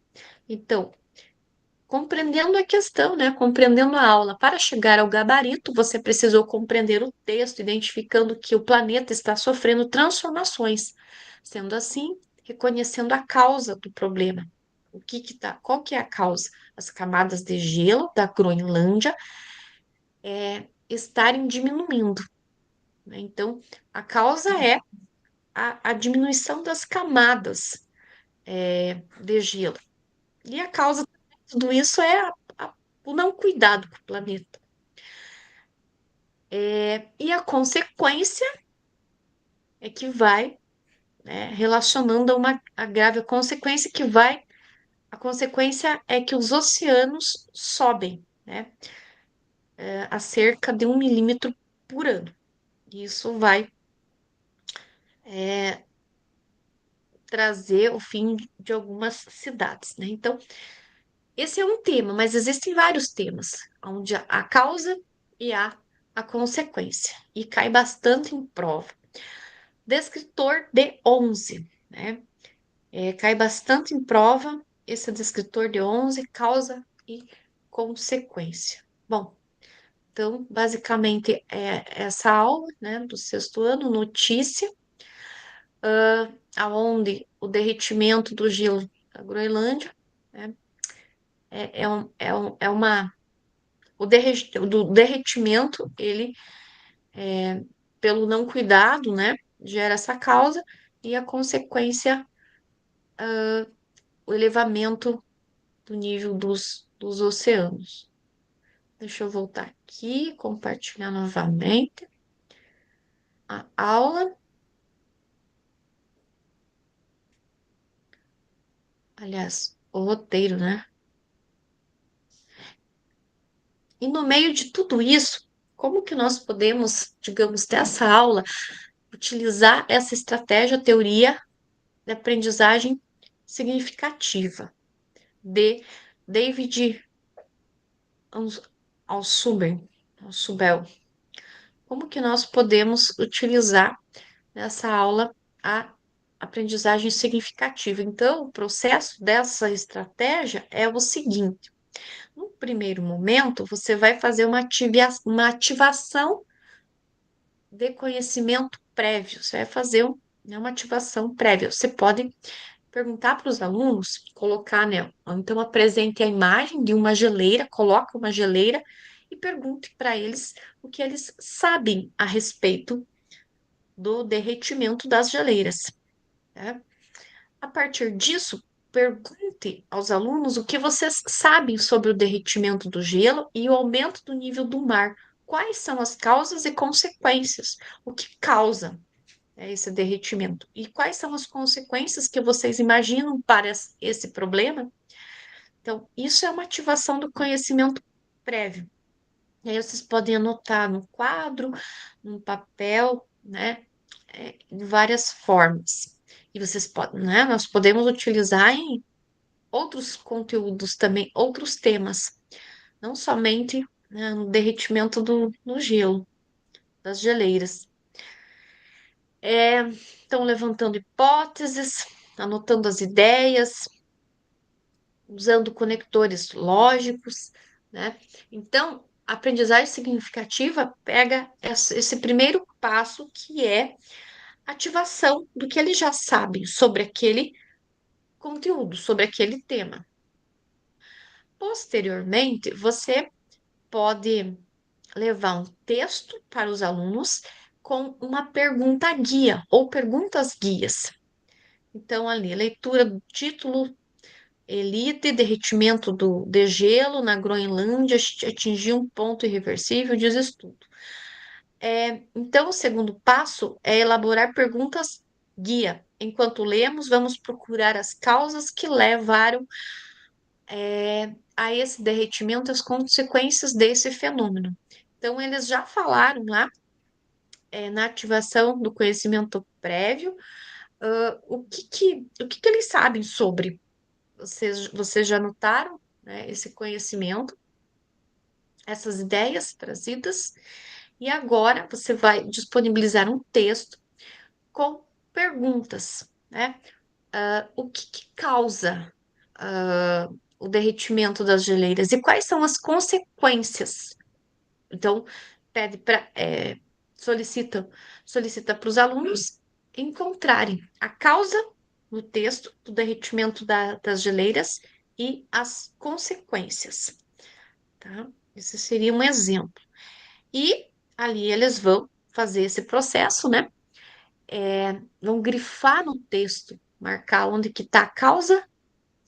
Então, compreendendo a questão, né? Compreendendo a aula. Para chegar ao gabarito, você precisou compreender o texto, identificando que o planeta está sofrendo transformações. Sendo assim, reconhecendo a causa do problema. Qual que é a causa? As camadas de gelo da Groenlândia estarem diminuindo, né? Então, a causa é a diminuição das camadas de gelo. E a causa de tudo isso é o não cuidado com o planeta. E a consequência é que vai, né, relacionando a grave consequência que vai, a consequência é que os oceanos sobem, né, a cerca de 1 milímetro por ano. Isso vai trazer o fim de algumas cidades, né? Então, esse é um tema, mas existem vários temas, onde a causa e a consequência, e cai bastante em prova. Descritor de 11, né? Cai bastante em prova esse descritor de 11, causa e consequência. Bom, então, basicamente, é essa aula, né, do sexto ano, notícia, aonde o derretimento do gelo da Groenlândia, né, é uma... do derretimento, ele, pelo não cuidado, né, gera essa causa, e a consequência, o elevamento do nível dos oceanos. Deixa eu voltar aqui, compartilhar novamente a aula. Aliás, o roteiro, né? E no meio de tudo isso, como que nós podemos, digamos, dessa aula, utilizar essa estratégia, teoria de aprendizagem significativa de David Alsuber, Alsubel? Como que nós podemos utilizar nessa aula a aprendizagem significativa? Então, o processo dessa estratégia é o seguinte: no primeiro momento, você vai fazer uma ativação de conhecimento prévio, você vai fazer né, uma ativação prévia. Você pode perguntar para os alunos, colocar, né? Então, apresente a imagem de uma geleira, coloca uma geleira e pergunte para eles o que eles sabem a respeito do derretimento das geleiras, né? A partir disso, pergunte aos alunos o que vocês sabem sobre o derretimento do gelo e o aumento do nível do mar. Quais são as causas e consequências? O que causa esse derretimento? E quais são as consequências que vocês imaginam para esse problema? Então, isso é uma ativação do conhecimento prévio. E aí vocês podem anotar no quadro, no papel, né? de várias formas. E vocês podem, né? Nós podemos utilizar em outros conteúdos também, outros temas, não somente, né, no derretimento do gelo, das geleiras. Estão levantando hipóteses, anotando as ideias, usando conectores lógicos, né? Então, a aprendizagem significativa pega esse primeiro passo, que é ativação do que eles já sabem sobre aquele conteúdo, sobre aquele tema. Posteriormente, você pode levar um texto para os alunos com uma pergunta guia ou perguntas guias. Então, ali, leitura do título: Elite, derretimento do degelo na Groenlândia atingiu um ponto irreversível, diz estudo. Então, o segundo passo é elaborar perguntas guia. Enquanto lemos, vamos procurar as causas que levaram a esse derretimento, as consequências desse fenômeno. Então, eles já falaram lá, na ativação do conhecimento prévio, o que eles sabem sobre. Vocês já notaram, né, esse conhecimento, essas ideias trazidas, e agora você vai disponibilizar um texto com perguntas, né? O que causa o derretimento das geleiras e quais são as consequências? Então, pede para solicita para os alunos encontrarem a causa no texto do derretimento das geleiras e as consequências, tá? Esse seria um exemplo. E ali eles vão fazer esse processo, né? Vão grifar no texto, marcar onde que está a causa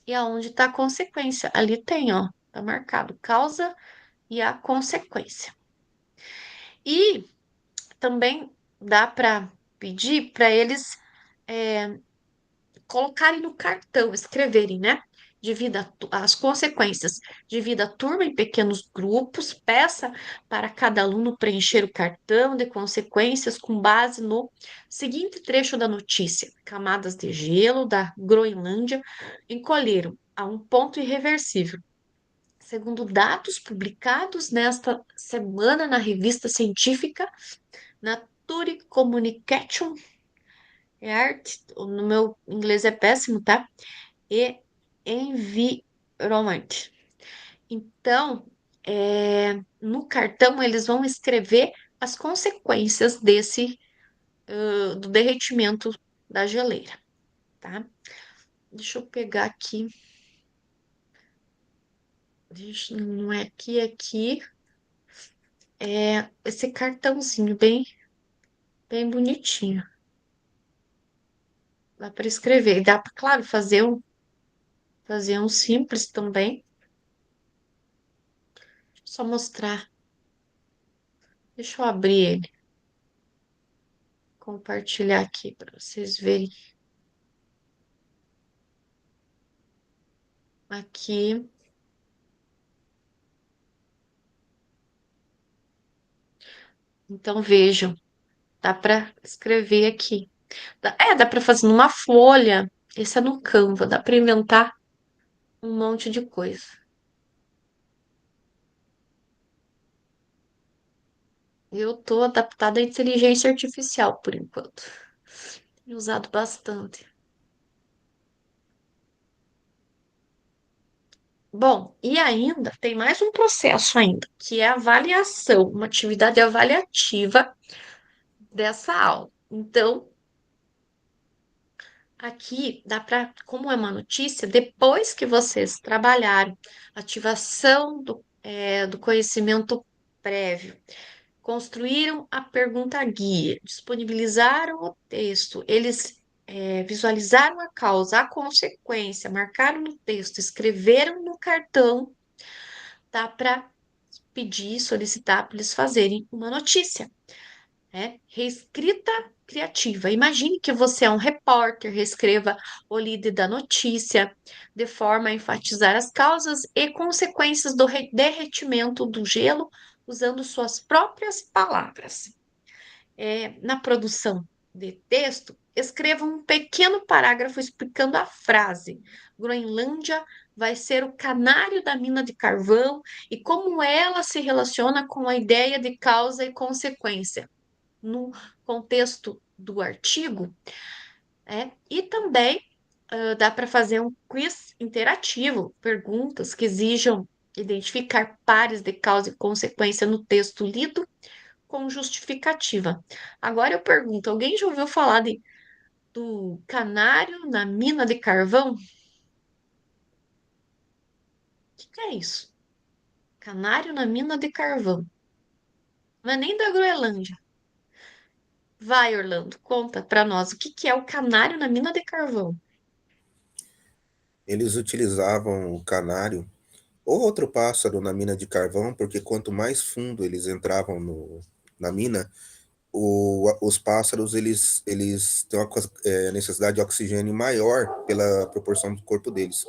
e aonde está a consequência. Ali tem, ó, tá marcado causa e a consequência. E também dá para pedir para eles colocarem no cartão, escreverem, né? Divida as consequências. Divida a turma em pequenos grupos, peça para cada aluno preencher o cartão de consequências com base no seguinte trecho da notícia: camadas de gelo da Groenlândia encolheram a um ponto irreversível. Segundo dados publicados nesta semana na revista científica Nature Communication Art, no meu inglês é péssimo, tá? E Environment. Então, no cartão eles vão escrever as consequências do derretimento da geleira, tá? Deixa eu pegar aqui. Não é aqui, é aqui. Esse cartãozinho bem bonitinho. Dá para escrever. E dá para, claro, fazer um simples também. Só mostrar. Deixa eu abrir ele. Compartilhar aqui para vocês verem. Aqui. Então vejam, dá para escrever aqui. Dá para fazer numa folha. Esse é no Canva, dá para inventar um monte de coisa. Eu tô adaptada à inteligência artificial por enquanto. Tenho usado bastante. Bom, e ainda tem mais um processo ainda, que é a avaliação, uma atividade avaliativa dessa aula. Então, aqui dá para, como é uma notícia, depois que vocês trabalharam ativação do conhecimento prévio, construíram a pergunta guia, disponibilizaram o texto, eles visualizaram a causa, a consequência, marcaram no texto, escreveram no cartão, dá para pedir, solicitar para eles fazerem uma notícia, né? Reescrita criativa. Imagine que você é um repórter, reescreva o líder da notícia, de forma a enfatizar as causas e consequências do derretimento do gelo, usando suas próprias palavras. Na produção de texto, escreva um pequeno parágrafo explicando a frase. Groenlândia vai ser o canário da mina de carvão e como ela se relaciona com a ideia de causa e consequência no contexto do artigo. E também dá para fazer um quiz interativo, perguntas que exijam identificar pares de causa e consequência no texto lido com justificativa. Agora eu pergunto, alguém já ouviu falar do canário na mina de carvão? O que é isso? Canário na mina de carvão. Não é nem da Groenlândia. Vai, Orlando, conta para nós o que é o canário na mina de carvão. Eles utilizavam o canário ou outro pássaro na mina de carvão, porque quanto mais fundo eles entravam na mina, os pássaros eles têm uma necessidade de oxigênio maior pela proporção do corpo deles.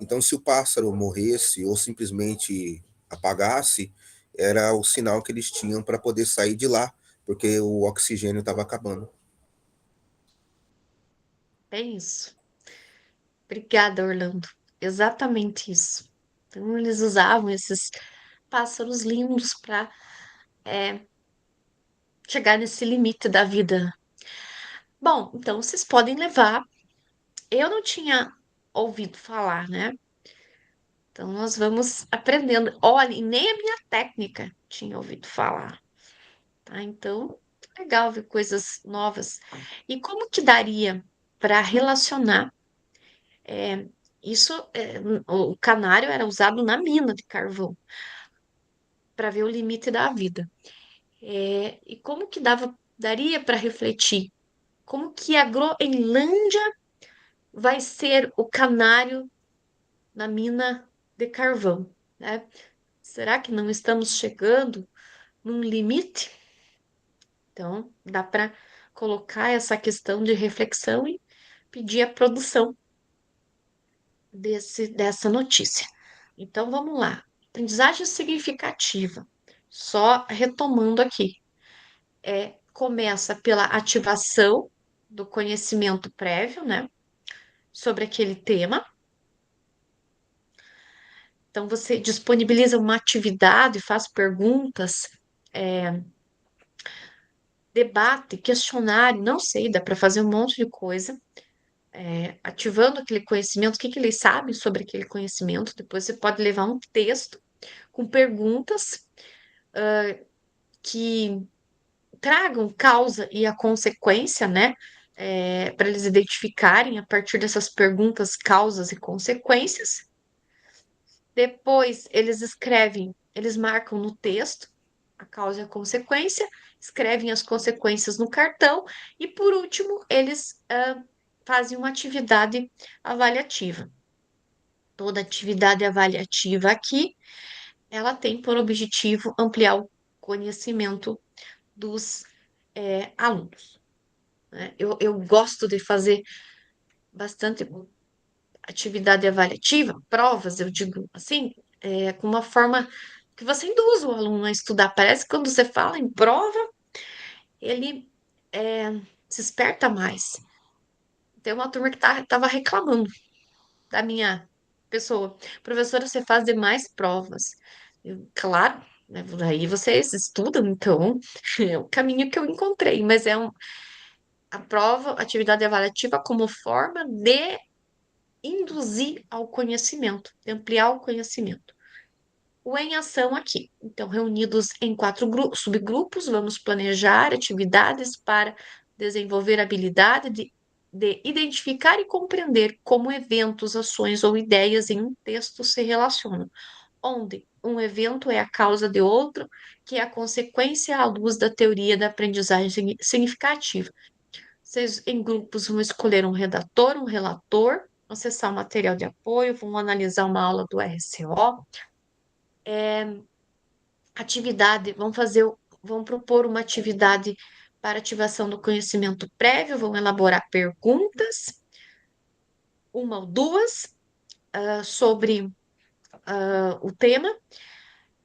Então, se o pássaro morresse ou simplesmente apagasse, era o sinal que eles tinham para poder sair de lá, porque o oxigênio estava acabando. É isso. Obrigada, Orlando. Exatamente isso. Então, eles usavam esses pássaros lindos para chegar nesse limite da vida. Bom, então vocês podem levar. Eu não tinha ouvido falar, né? Então nós vamos aprendendo. Olha, e nem a minha técnica tinha ouvido falar, tá? Então, legal ver coisas novas. E como que daria para relacionar? é, Isso, o canário era usado na mina de carvão para ver o limite da vida. E como que daria para refletir? Como que a Groenlândia vai ser o canário na mina de carvão, né? Será que não estamos chegando num limite? Então, dá para colocar essa questão de reflexão e pedir a produção dessa notícia. Então, vamos lá. Aprendizagem significativa. Só retomando aqui. Começa pela ativação do conhecimento prévio, né? Sobre aquele tema. Então, você disponibiliza uma atividade, faz perguntas, debate, questionário, não sei, dá para fazer um monte de coisa, ativando aquele conhecimento, o que que eles sabem sobre aquele conhecimento. Depois você pode levar um texto com perguntas que tragam causa e a consequência, né? Para eles identificarem a partir dessas perguntas causas e consequências. Depois eles escrevem, eles marcam no texto a causa e a consequência, escrevem as consequências no cartão e, por último, eles fazem uma atividade avaliativa. Toda atividade avaliativa aqui, ela tem por objetivo ampliar o conhecimento dos alunos, né? Eu gosto de fazer bastante atividade avaliativa, provas, eu digo assim, com uma forma que você induz o aluno a estudar. Parece que quando você fala em prova, ele se esperta mais. Tem uma turma que estava reclamando da minha pessoa. Professora, você faz demais provas. Claro, né, aí vocês estudam, então é o caminho que eu encontrei, mas a prova, atividade avaliativa como forma de induzir ao conhecimento, de ampliar o conhecimento. O em ação aqui. Então, reunidos em 4 subgrupos, vamos planejar atividades para desenvolver a habilidade de identificar e compreender como eventos, ações ou ideias em um texto se relacionam, onde um evento é a causa de outro, que é a consequência à luz da teoria da aprendizagem significativa. Vocês, em grupos, vão escolher um redator, um relator, acessar o material de apoio, vão analisar uma aula do RCO, atividade, vão propor uma atividade para ativação do conhecimento prévio, vão elaborar perguntas, uma ou duas, sobre o tema,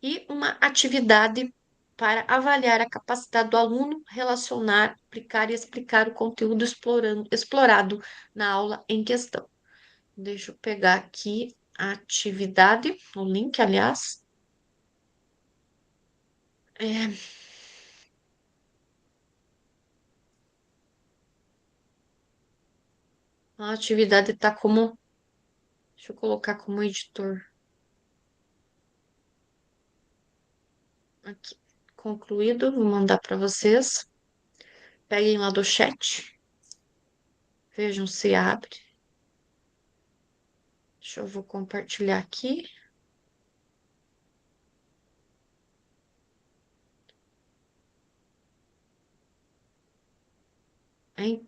e uma atividade para avaliar a capacidade do aluno relacionar, aplicar e explicar o conteúdo explorado na aula em questão. Deixa eu pegar aqui a atividade, o link, aliás. A atividade está como... Deixa eu colocar como editor. Aqui, concluído, vou mandar para vocês. Peguem lá do chat. Vejam se abre. Deixa eu vou compartilhar aqui. Hein?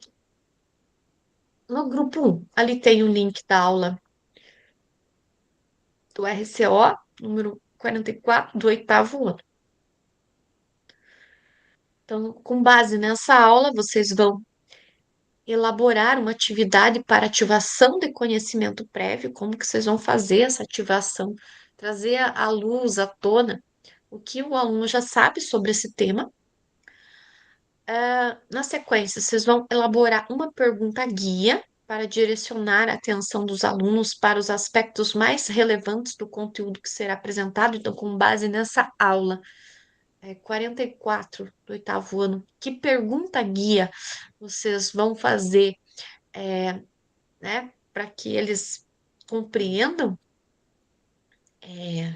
No grupo 1, ali tem o link da aula do RCO, número 44, do 8º ano. Então, com base nessa aula, vocês vão elaborar uma atividade para ativação de conhecimento prévio, como que vocês vão fazer essa ativação, trazer à luz, à tona, o que o aluno já sabe sobre esse tema. Na sequência, vocês vão elaborar uma pergunta guia para direcionar a atenção dos alunos para os aspectos mais relevantes do conteúdo que será apresentado. Então, com base nessa aula 44 do 8º ano, que pergunta guia vocês vão fazer, né, para que eles compreendam,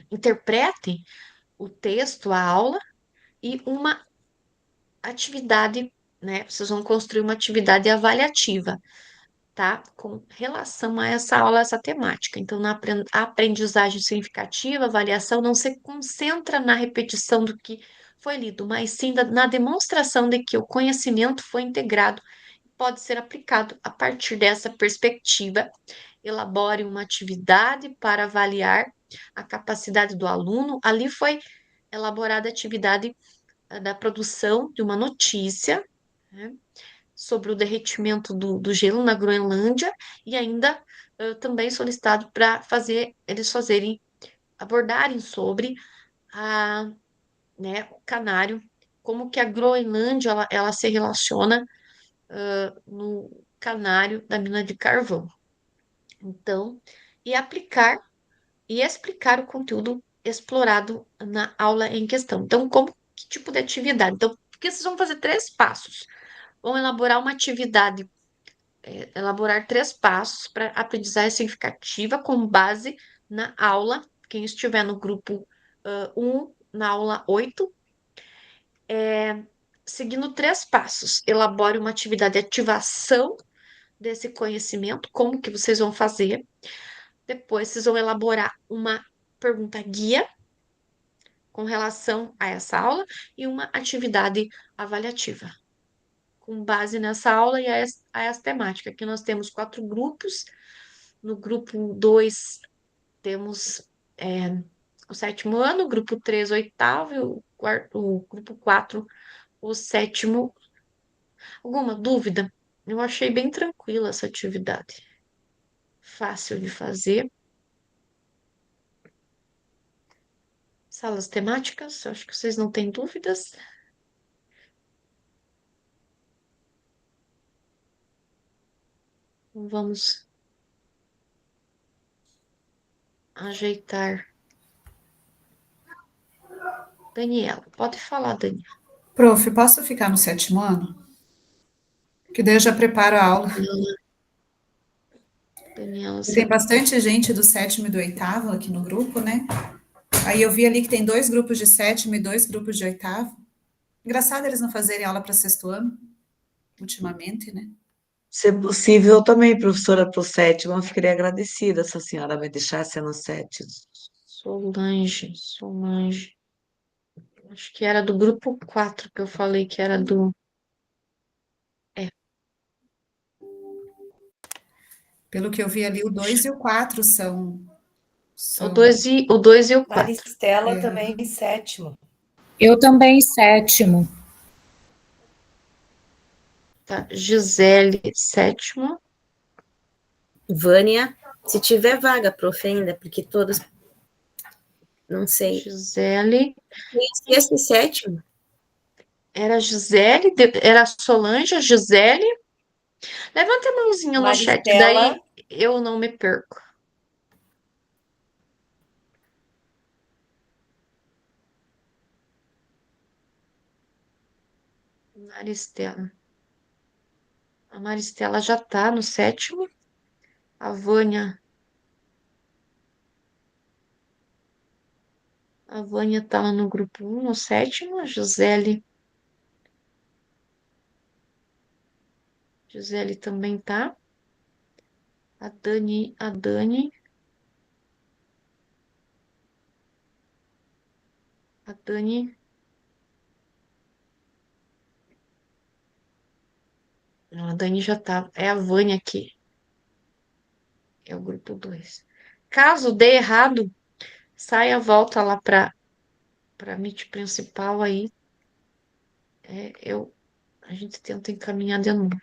interpretem o texto, a aula, e uma atividade, né? Vocês vão construir uma atividade avaliativa, tá? Com relação a essa aula, essa temática. Então, na aprendizagem significativa, a avaliação não se concentra na repetição do que foi lido, mas sim na demonstração de que o conhecimento foi integrado e pode ser aplicado a partir dessa perspectiva. Elabore uma atividade para avaliar a capacidade do aluno. Ali foi elaborada a atividade da produção de uma notícia, né, sobre o derretimento do gelo na Groenlândia, e ainda também solicitado para eles abordarem sobre né, o canário, como que a Groenlândia ela se relaciona no canário da mina de carvão. Então, e aplicar e explicar o conteúdo explorado na aula em questão. Então, que tipo de atividade? Então, porque vocês vão fazer 3 passos. Vão elaborar uma atividade, elaborar 3 passos para aprendizagem significativa com base na aula. Quem estiver no grupo 1, na aula 8, seguindo 3 passos. Elabore uma atividade de ativação desse conhecimento, como que vocês vão fazer. Depois, vocês vão elaborar uma pergunta guia com relação a essa aula e uma atividade avaliativa com base nessa aula e a essa temática. Aqui nós temos 4 grupos. No grupo 2 temos o 7º ano, o grupo 3, o 8º, o grupo 4, o 7º. Alguma dúvida? Eu achei bem tranquila essa atividade. Fácil de fazer. Salas temáticas, eu acho que vocês não têm dúvidas. Vamos ajeitar. Daniela, pode falar, Daniela. Prof, posso ficar no 7º ano? Que daí eu já preparo a aula. Daniela, Tem bastante gente do 7º e do 8º aqui no grupo, né? Aí eu vi ali que tem 2 grupos de 7º e 2 grupos de 8º. Engraçado eles não fazerem aula para 6º ano, ultimamente, né? Se possível, eu também, professora, para o 7º, eu ficaria agradecida se a senhora me deixasse no 7º. Solange. Acho que era do grupo 4 que eu falei que era do... Pelo que eu vi ali, o 2 e o 4 são... O 2 e o 4. Maristela também em 7º. Eu também 7º. Tá, Gisele, 7º. Vânia, se tiver vaga, prof, ainda, porque todos, não sei. Gisele. Esse 7º? Era Gisele, era Solange, a Gisele. Levanta a mãozinha no chat, Maristela. daí eu não me perco. Maristela. A Maristela já tá no 7º. A Vânia. A Vânia tá lá no grupo 1, no 7º. A Gisele. Gisele também tá. A Dani. A Dani. A Dani. Não, a Dani já tá. É a Vânia aqui. É o grupo 2. Caso dê errado, saia, volta lá para Meet principal aí. A gente tenta encaminhar de novo.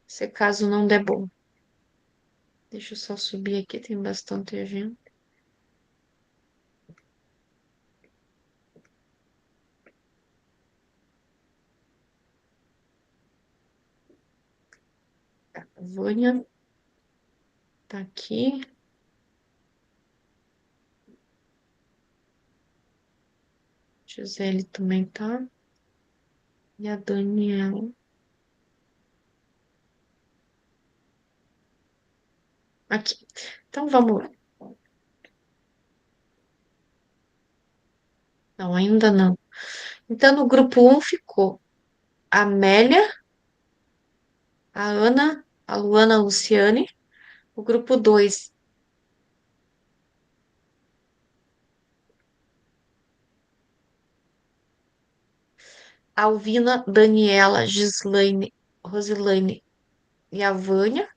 Se caso não der bom. Deixa eu só subir aqui, tem bastante gente. A Vânia tá aqui. Gisele também tá. E a Daniela. Aqui. Então vamos lá. Não, ainda não. Então no grupo 1 ficou a Amélia, a Ana, a Luana, a Luciane. O grupo 2, Alvina, Daniela, Gislaine, Rosilaine e a Vânia.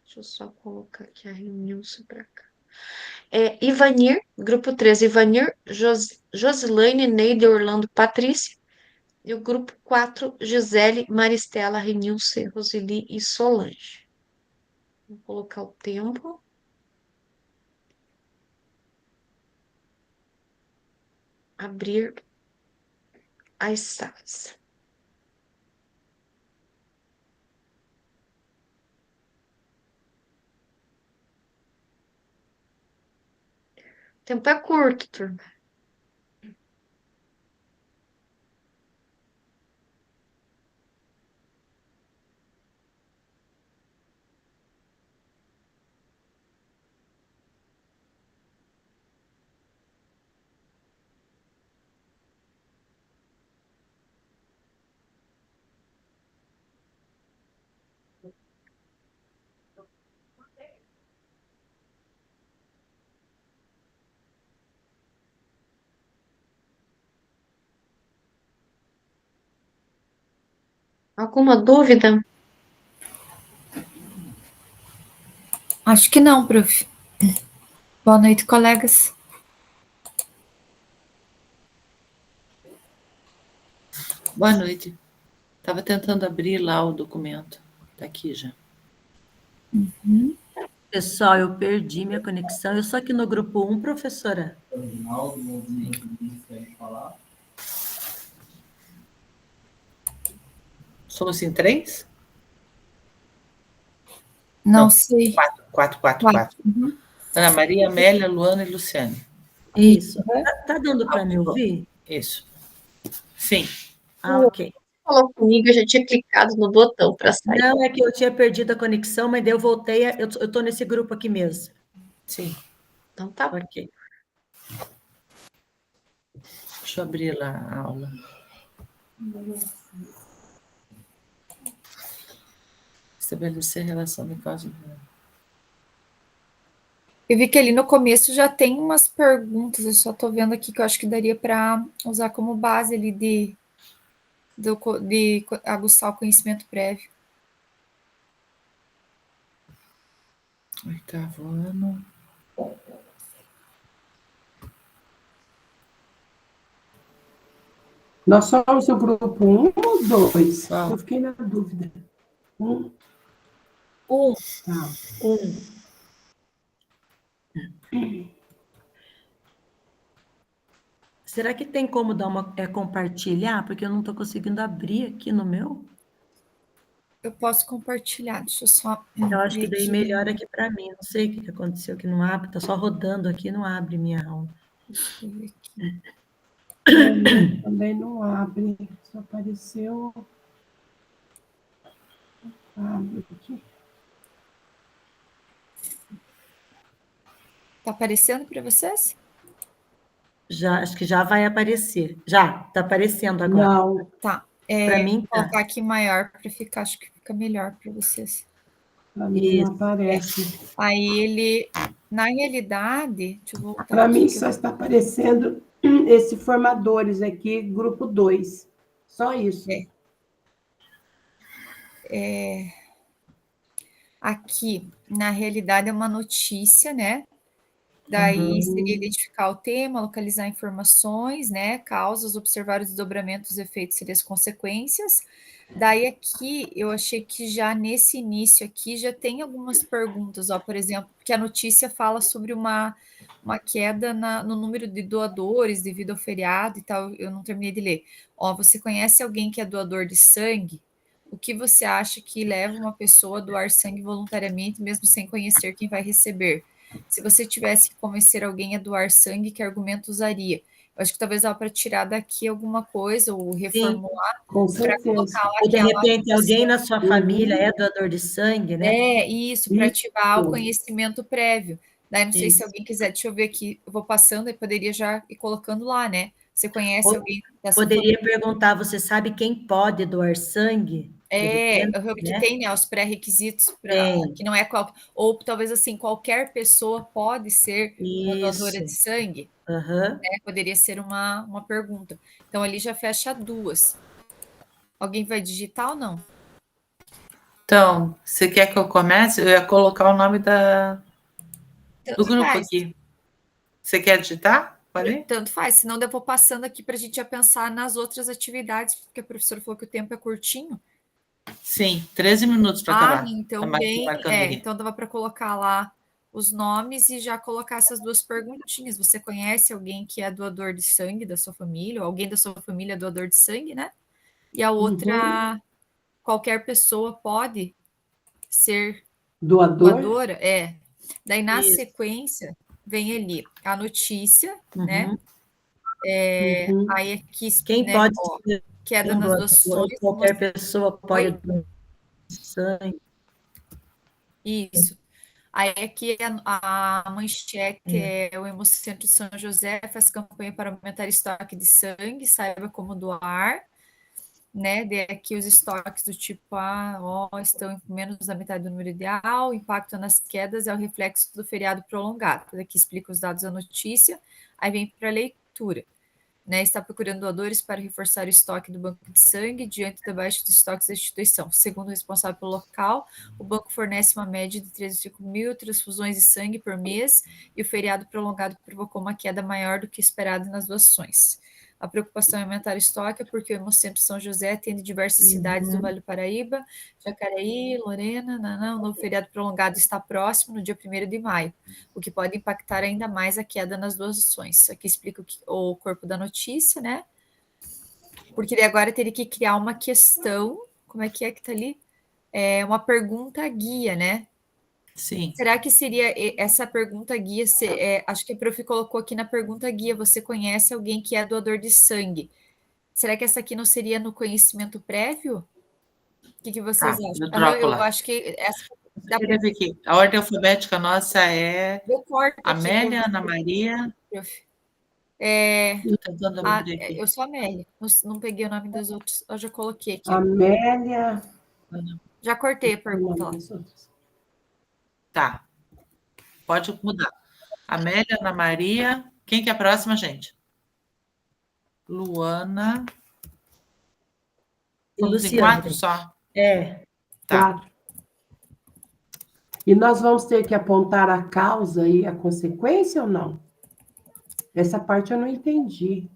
Deixa eu só colocar aqui a reunião para cá. Ivanir, grupo 3, Ivanir, Josilaine, Neide, Orlando, Patrícia. E o grupo 4, Gisele, Maristela, Renilce, Roseli e Solange. Vou colocar o tempo. Abrir as salas. O tempo é curto, turma. Alguma dúvida? Acho que não, prof. Boa noite, colegas. Boa noite. Estava tentando abrir lá o documento. Está aqui já. Pessoal, eu perdi minha conexão. Eu sou aqui no grupo 1, professora. Somos em 3? Não sei. 4. Uhum. Ana Maria, Amélia, Luana e Luciane. Isso. Tá dando para me ouvir? Isso. Sim. Ok. Falou comigo, eu já tinha clicado no botão para sair. Não, é que eu tinha perdido a conexão, mas daí eu voltei. Eu estou nesse grupo aqui mesmo. Sim. Então tá. Ok. Deixa eu abrir lá a aula. Estabelecer relação de causa. Eu vi que ali no começo já tem umas perguntas, eu só estou vendo aqui que eu acho que daria para usar como base ali de aguçar o conhecimento prévio. 8º ano. Nós somos o grupo 1 ou 2? Qual? Eu fiquei na dúvida. 1? 1. Tá. 1. Será que tem como dar compartilhar? Porque eu não estou conseguindo abrir aqui no meu. Eu posso compartilhar, deixa eu só Eu acho que ver daí aqui. melhora aqui para mim. Não sei o que aconteceu, que não abre, está só rodando aqui, não abre minha aula. Deixa eu ver aqui. O meu também não abre, só apareceu. Abre aqui. Tá aparecendo para vocês? Já, acho que já vai aparecer. Já, está aparecendo agora. Não, Tá. Para mim, Vou colocar aqui maior para ficar, acho que fica melhor para vocês. para mim não Isso. aparece. Aí ele, na realidade, deixa eu voltar Para aqui. mim que eu só vou- está aparecendo esse formadores aqui, grupo 2. Só isso. Aqui, na realidade, é uma notícia, né? Daí seria identificar o tema, localizar informações, né? Causas, observar os desdobramentos, os efeitos e as consequências. Daí aqui eu achei que já nesse início aqui já tem algumas perguntas, ó, por exemplo, que a notícia fala sobre uma queda no número de doadores devido ao feriado e tal. Eu não terminei de ler. Ó, você conhece alguém que é doador de sangue? O que você acha que leva uma pessoa a doar sangue voluntariamente, mesmo sem conhecer quem vai receber? Se você tivesse que convencer alguém a doar sangue, que argumento usaria? Eu acho que talvez dá para tirar daqui alguma coisa ou sim. reformular Com para certeza. colocar lá Ou de que ela repente alguém na sua Uhum. família é doador de sangue, né? isso, para ativar o Isso. conhecimento prévio. Daí não sei se Isso. alguém quiser, deixa eu ver aqui, eu vou passando e poderia já ir colocando lá, né? Você conhece Ou alguém da sua poderia família? perguntar, você sabe quem pode doar sangue? De repente, Que né? tem, né, os pré-requisitos para Tem. que não é ou talvez assim, qualquer pessoa pode ser uma doadora de Isso. sangue, Aham. né? Poderia ser uma pergunta. Então ali já fecha duas. Alguém vai digitar ou não? Então, você quer que eu comece? Eu ia colocar o nome do Tanto grupo faz. aqui. Você quer digitar? Pode ir? Tanto faz, senão eu vou passando aqui para a gente já pensar nas outras atividades, porque a professora falou que o tempo é curtinho. Sim, 13 minutos para acabar. Então Tá bem, marcando aqui. então dava para colocar lá os nomes e já colocar essas duas perguntinhas. Você conhece alguém que é doador de sangue da sua família, ou alguém da sua família é doador de sangue, né? E a outra, qualquer pessoa pode ser Doador? doadora? Daí na Isso. sequência vem ali a notícia, né? Uhum. Aí aqui, Quem né, pode ó, ser queda um nas doador? doações. Qualquer pessoa pode Oi? doar sangue. Isso. Aí aqui a manchete é o Hemocentro de São José faz campanha para aumentar estoque de sangue, saiba como doar, né? Daí aqui os estoques do tipo A, O estão em menos da metade do número ideal, o impacto nas quedas é o reflexo do feriado prolongado. Aqui explica os dados da notícia, aí vem para a leitura. Né, está procurando doadores para reforçar o estoque do banco de sangue diante da baixa dos estoques da instituição. Segundo o responsável pelo local, o banco fornece uma média de 35 mil transfusões de sangue por mês e o feriado prolongado provocou uma queda maior do que esperado nas doações. A preocupação em aumentar o estoque é porque o Hemocentro São José atende diversas cidades do Vale do Paraíba, Jacareí, Lorena, o novo feriado prolongado está próximo, no dia 1º de maio, o que pode impactar ainda mais a queda nas doações. Aqui explica o corpo da notícia, né? Porque ele agora teria que criar uma questão, como é que tá ali? Uma pergunta guia, né? Sim. Será que seria essa pergunta guia? Acho que a prof colocou aqui na pergunta guia, você conhece alguém que é doador de sangue? Será que essa aqui não seria no conhecimento prévio? O que vocês acham? Eu troco Eu lá. acho que essa dá Deixa eu ver aqui. A ordem alfabética nossa é eu corto aqui, Amélia, Ana Maria. prof. Estou tentando abrir aqui. Eu sou Amélia, não peguei o nome dos outros, eu já coloquei aqui. Amélia. Já cortei a pergunta lá. Tá. Pode mudar. Amélia, Ana Maria. Quem que é a próxima, gente? Luana. Somos em 4 só? Tá. E nós vamos ter que apontar a causa e a consequência ou não? Essa parte eu não entendi.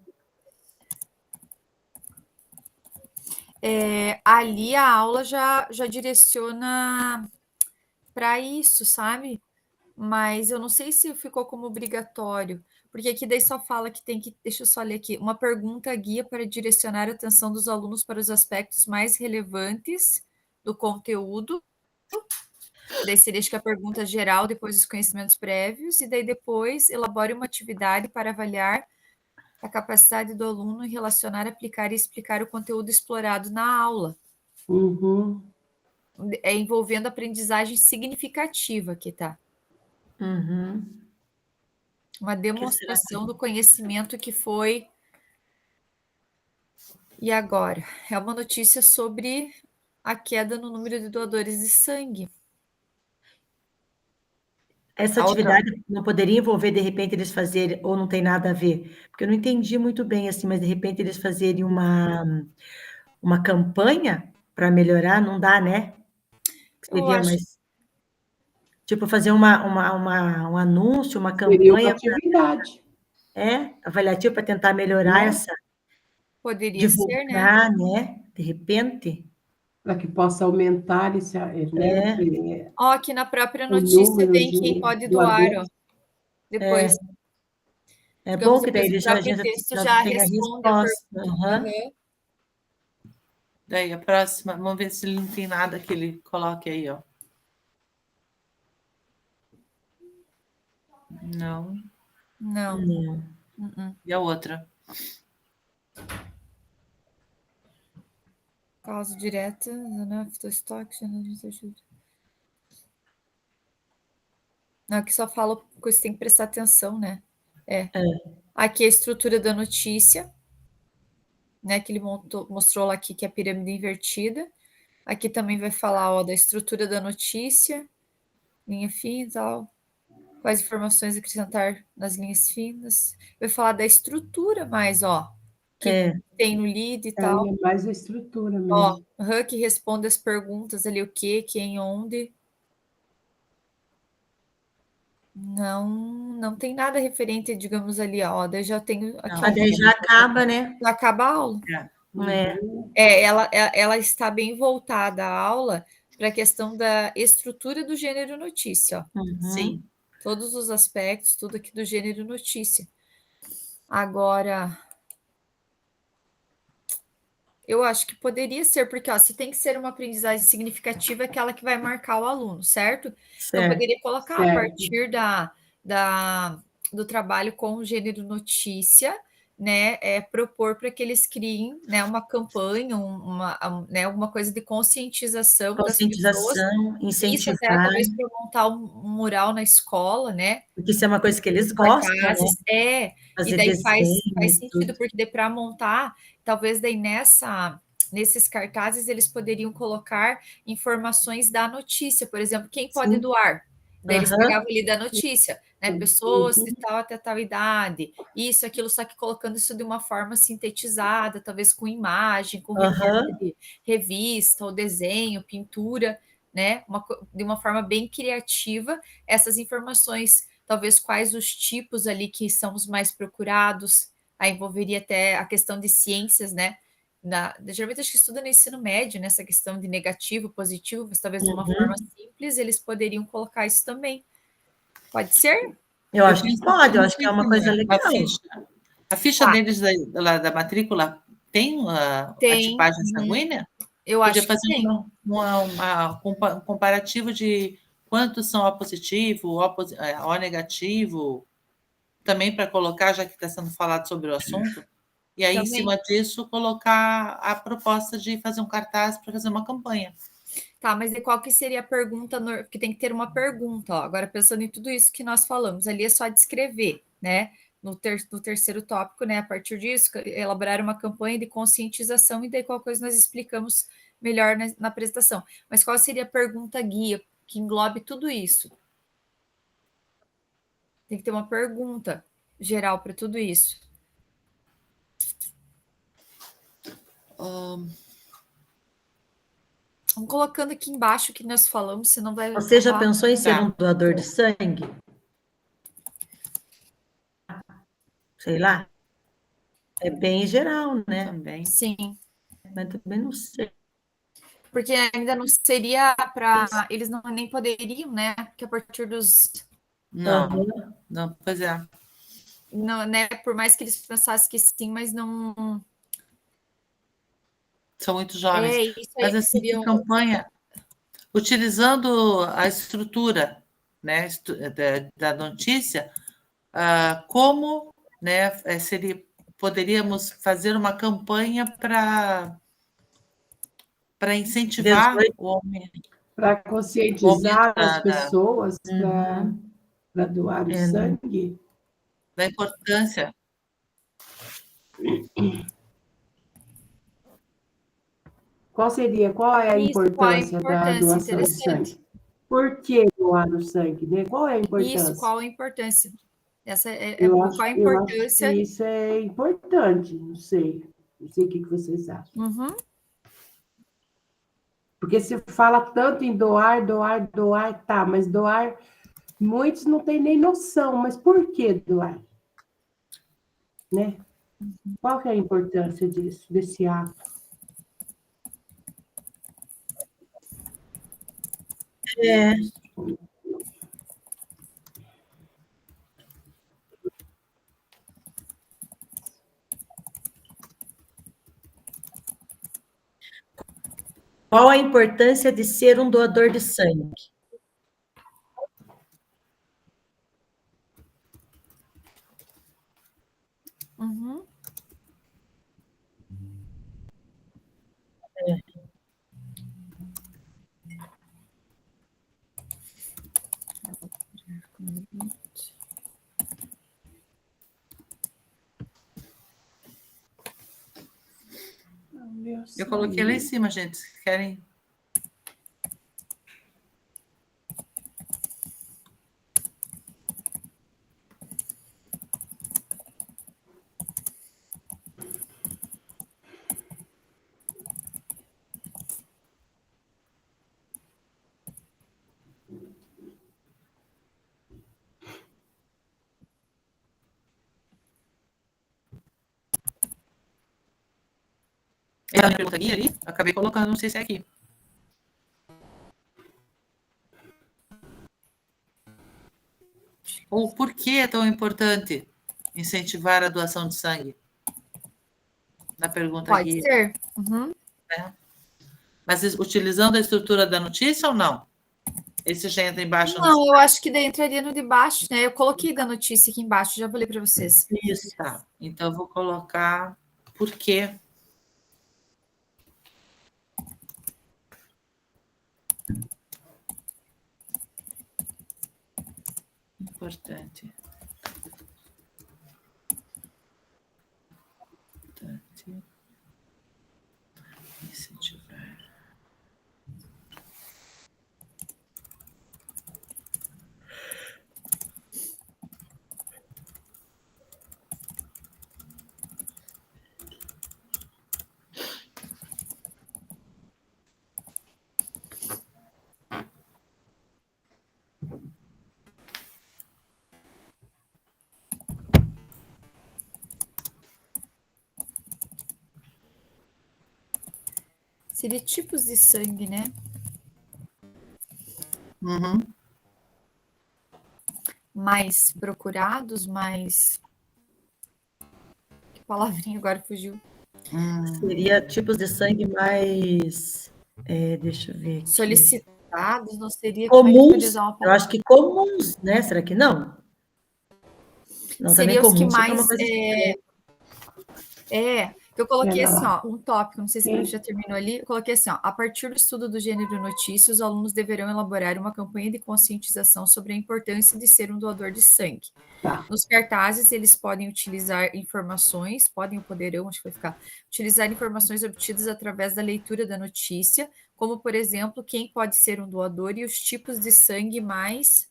Ali a aula já direciona para isso, sabe? Mas eu não sei se ficou como obrigatório, Porque aqui daí só fala que tem que, deixa eu só ler aqui, uma pergunta guia para direcionar a atenção dos alunos para os aspectos mais relevantes do conteúdo. Daí seria, acho que a pergunta geral, depois os conhecimentos prévios, e daí depois elabore uma atividade para avaliar a capacidade do aluno em relacionar, aplicar e explicar o conteúdo explorado na aula. Uhum. É envolvendo aprendizagem significativa aqui, tá? Uhum. Uma demonstração do conhecimento que foi. E agora? É uma notícia sobre a queda no número de doadores de sangue. Essa A outra- atividade não poderia envolver, de repente, eles fazerem, ou não tem nada a ver? Porque eu não entendi muito bem, assim, mas de repente eles fazerem uma campanha para melhorar, não dá, né? Eu Seria acho mais. Tipo, fazer um anúncio, uma Seria uma campanha, atividade. avaliativa para tentar melhorar Né? essa, poderia ser, né? divulgar, né? De repente. Para que possa aumentar esse, né, Ó, aqui na própria o notícia número tem de quem pode doar, ó. doadores. Depois, É digamos, bom que daí depois o eles já, próprio texto já já tem a responde a resposta. pergunta. Aham. Aham. Daí a próxima, vamos ver se ele não tem nada que ele coloque aí, ó. Não. Não. Não. E a outra? Causa direta, né? Fitoestoque, não, aqui só fala coisa que tem que prestar atenção, né? Aqui a estrutura da notícia, né? Que ele mostrou lá aqui que é a pirâmide invertida. Aqui também vai falar, ó, da estrutura da notícia, linha fina e tal. Quais informações acrescentar nas linhas finas. Vai falar da estrutura mais, ó, que tem no lead e tal. É mais a estrutura mesmo. Ó, que responde as perguntas ali, o que, quem, onde. Não tem nada referente, digamos ali, ó. Daí já tenho aqui. Ah, daí já acaba, né? Já acaba a aula. Ela está bem voltada à aula para a questão da estrutura do gênero notícia, ó. Sim. Todos os aspectos, tudo aqui do gênero notícia. Agora, eu acho que poderia ser, porque ó, se tem que ser uma aprendizagem significativa, é aquela que vai marcar o aluno, certo? Então, poderia colocar a partir do trabalho com o gênero notícia, né, propor para que eles criem, né, uma campanha, né, alguma coisa de conscientização das pessoas. Incentivar. Isso até talvez para montar um mural na escola, né? Porque isso é uma coisa que eles gostam, né? E daí faz sentido, porque daí para montar, talvez daí nesses cartazes eles poderiam colocar informações da notícia, por exemplo, quem pode doar. Daí eles pegavam ali da notícia, né? Pessoas de tal até tal idade, isso, aquilo, só que colocando isso de uma forma sintetizada, talvez com imagem, com recorte de revista, ou desenho, pintura, né? De uma forma bem criativa, essas informações, talvez quais os tipos ali que são os mais procurados, aí envolveria até a questão de ciências, né? Geralmente acho que estuda no ensino médio, nessa questão de negativo, positivo, mas talvez de uma forma simples eles poderiam colocar isso também. Pode ser? Eu acho que pode, eu acho que é uma coisa legal. A ficha deles da matrícula tem a tipagem sanguínea? Eu acho que fazer tem. um comparativo de quantos são O positivo, O negativo, também para colocar, já que está sendo falado sobre o assunto, e aí, também, em cima disso, colocar a proposta de fazer um cartaz para fazer uma campanha. Tá, mas e qual que seria a pergunta? Porque tem que ter uma pergunta, ó. Agora, pensando em tudo isso que nós falamos, ali é só descrever, né? No terceiro tópico, né? A partir disso, elaborar uma campanha de conscientização, e daí qual coisa nós explicamos melhor na apresentação. Mas qual seria a pergunta guia que englobe tudo isso? Tem que ter uma pergunta geral para tudo isso. Vamos colocando aqui embaixo o que nós falamos, senão vai... Você já pensou em ser um doador de sangue? Sei lá. É bem geral, né? Também. Sim. Mas também não sei. Porque ainda não seria para... Eles nem poderiam, né? Porque a partir dos... Não, pois é. não, né? Por mais que eles pensassem que sim, mas não. São muito jovens. Isso aí Mas que assim, seria que campanha, utilizando a estrutura, né, da notícia, como, né, poderíamos fazer uma campanha para incentivar 18. o aumento Para conscientizar as da, pessoas Uhum. para doar o É, não- sangue. da importância. Qual é a isso, qual a importância da importância? doação de Interessante. sangue? Por que doar o sangue, né? Qual é a Isso, importância? qual a importância? Essa é boa. Qual a Eu acho que importância? isso é importante, não sei. Não sei o que vocês acham. Uhum. Porque se fala tanto em doar, doar, doar, tá, mas doar, muitos não têm nem noção, mas por que doar? Né? Qual que é a importância disso, desse ato? é, qual a importância de ser um doador de sangue? Uhum. Eu coloquei lá em cima, gente. Se querem. Ela me pergunta aqui, ali, acabei colocando, não sei se é aqui. Ou por que é tão importante incentivar a doação de sangue? Na pergunta Pode aqui. ser. Uhum. Né? Mas utilizando a estrutura da notícia ou não? Esse já entra embaixo. Não, eu acho que daí entraria no de baixo, né? Eu coloquei da notícia aqui embaixo, já falei para vocês. Isso. Tá. Então, eu vou colocar por quê. Importante. Incentivar. Seria tipos de sangue, né? Uhum. Mais procurados, mais. Que palavrinha agora fugiu? Seria tipos de sangue mais, deixa eu ver aqui. Solicitados, não seria. Como é que Comuns, poderia usar uma eu palavra? acho que comuns, né? Será que não? Não, também Seria os que comum, sempre é uma mais. coisa Eu coloquei Pera assim, lá. ó, um tópico, não sei se a prof já terminou ali, eu coloquei assim, ó, a partir do estudo do gênero notícia, os alunos deverão elaborar uma campanha de conscientização sobre a importância de ser um doador de sangue. Tá. Nos cartazes, eles podem utilizar informações, podem ou poderão, acho que vai ficar, utilizar informações obtidas através da leitura da notícia, como, por exemplo, quem pode ser um doador e os tipos de sangue mais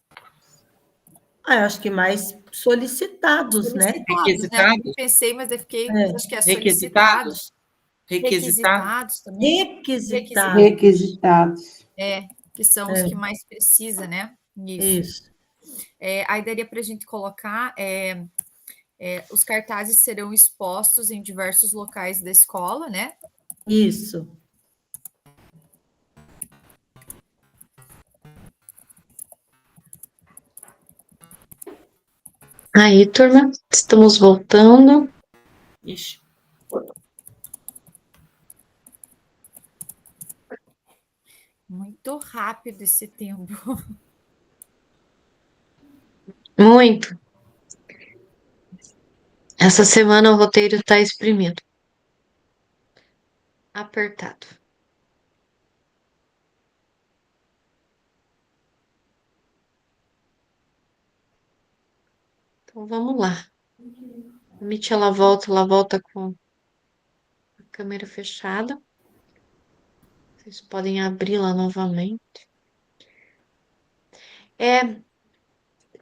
eu acho que mais solicitados, né? solicitados, né? Eu pensei, mas eu fiquei, mas acho que é solicitados, requisitados também. Requisitados. Requisitados. Que são os que mais precisa, né? Isso. Aí daria para a gente colocar os cartazes serão expostos em diversos locais da escola, né? Isso. Aí, turma, estamos voltando. Ixi. Muito rápido esse tempo. Muito. Essa semana o roteiro tá exprimido. Apertado. Então vamos lá. A Mitch, ela volta com a câmera fechada. Vocês podem abri-la novamente.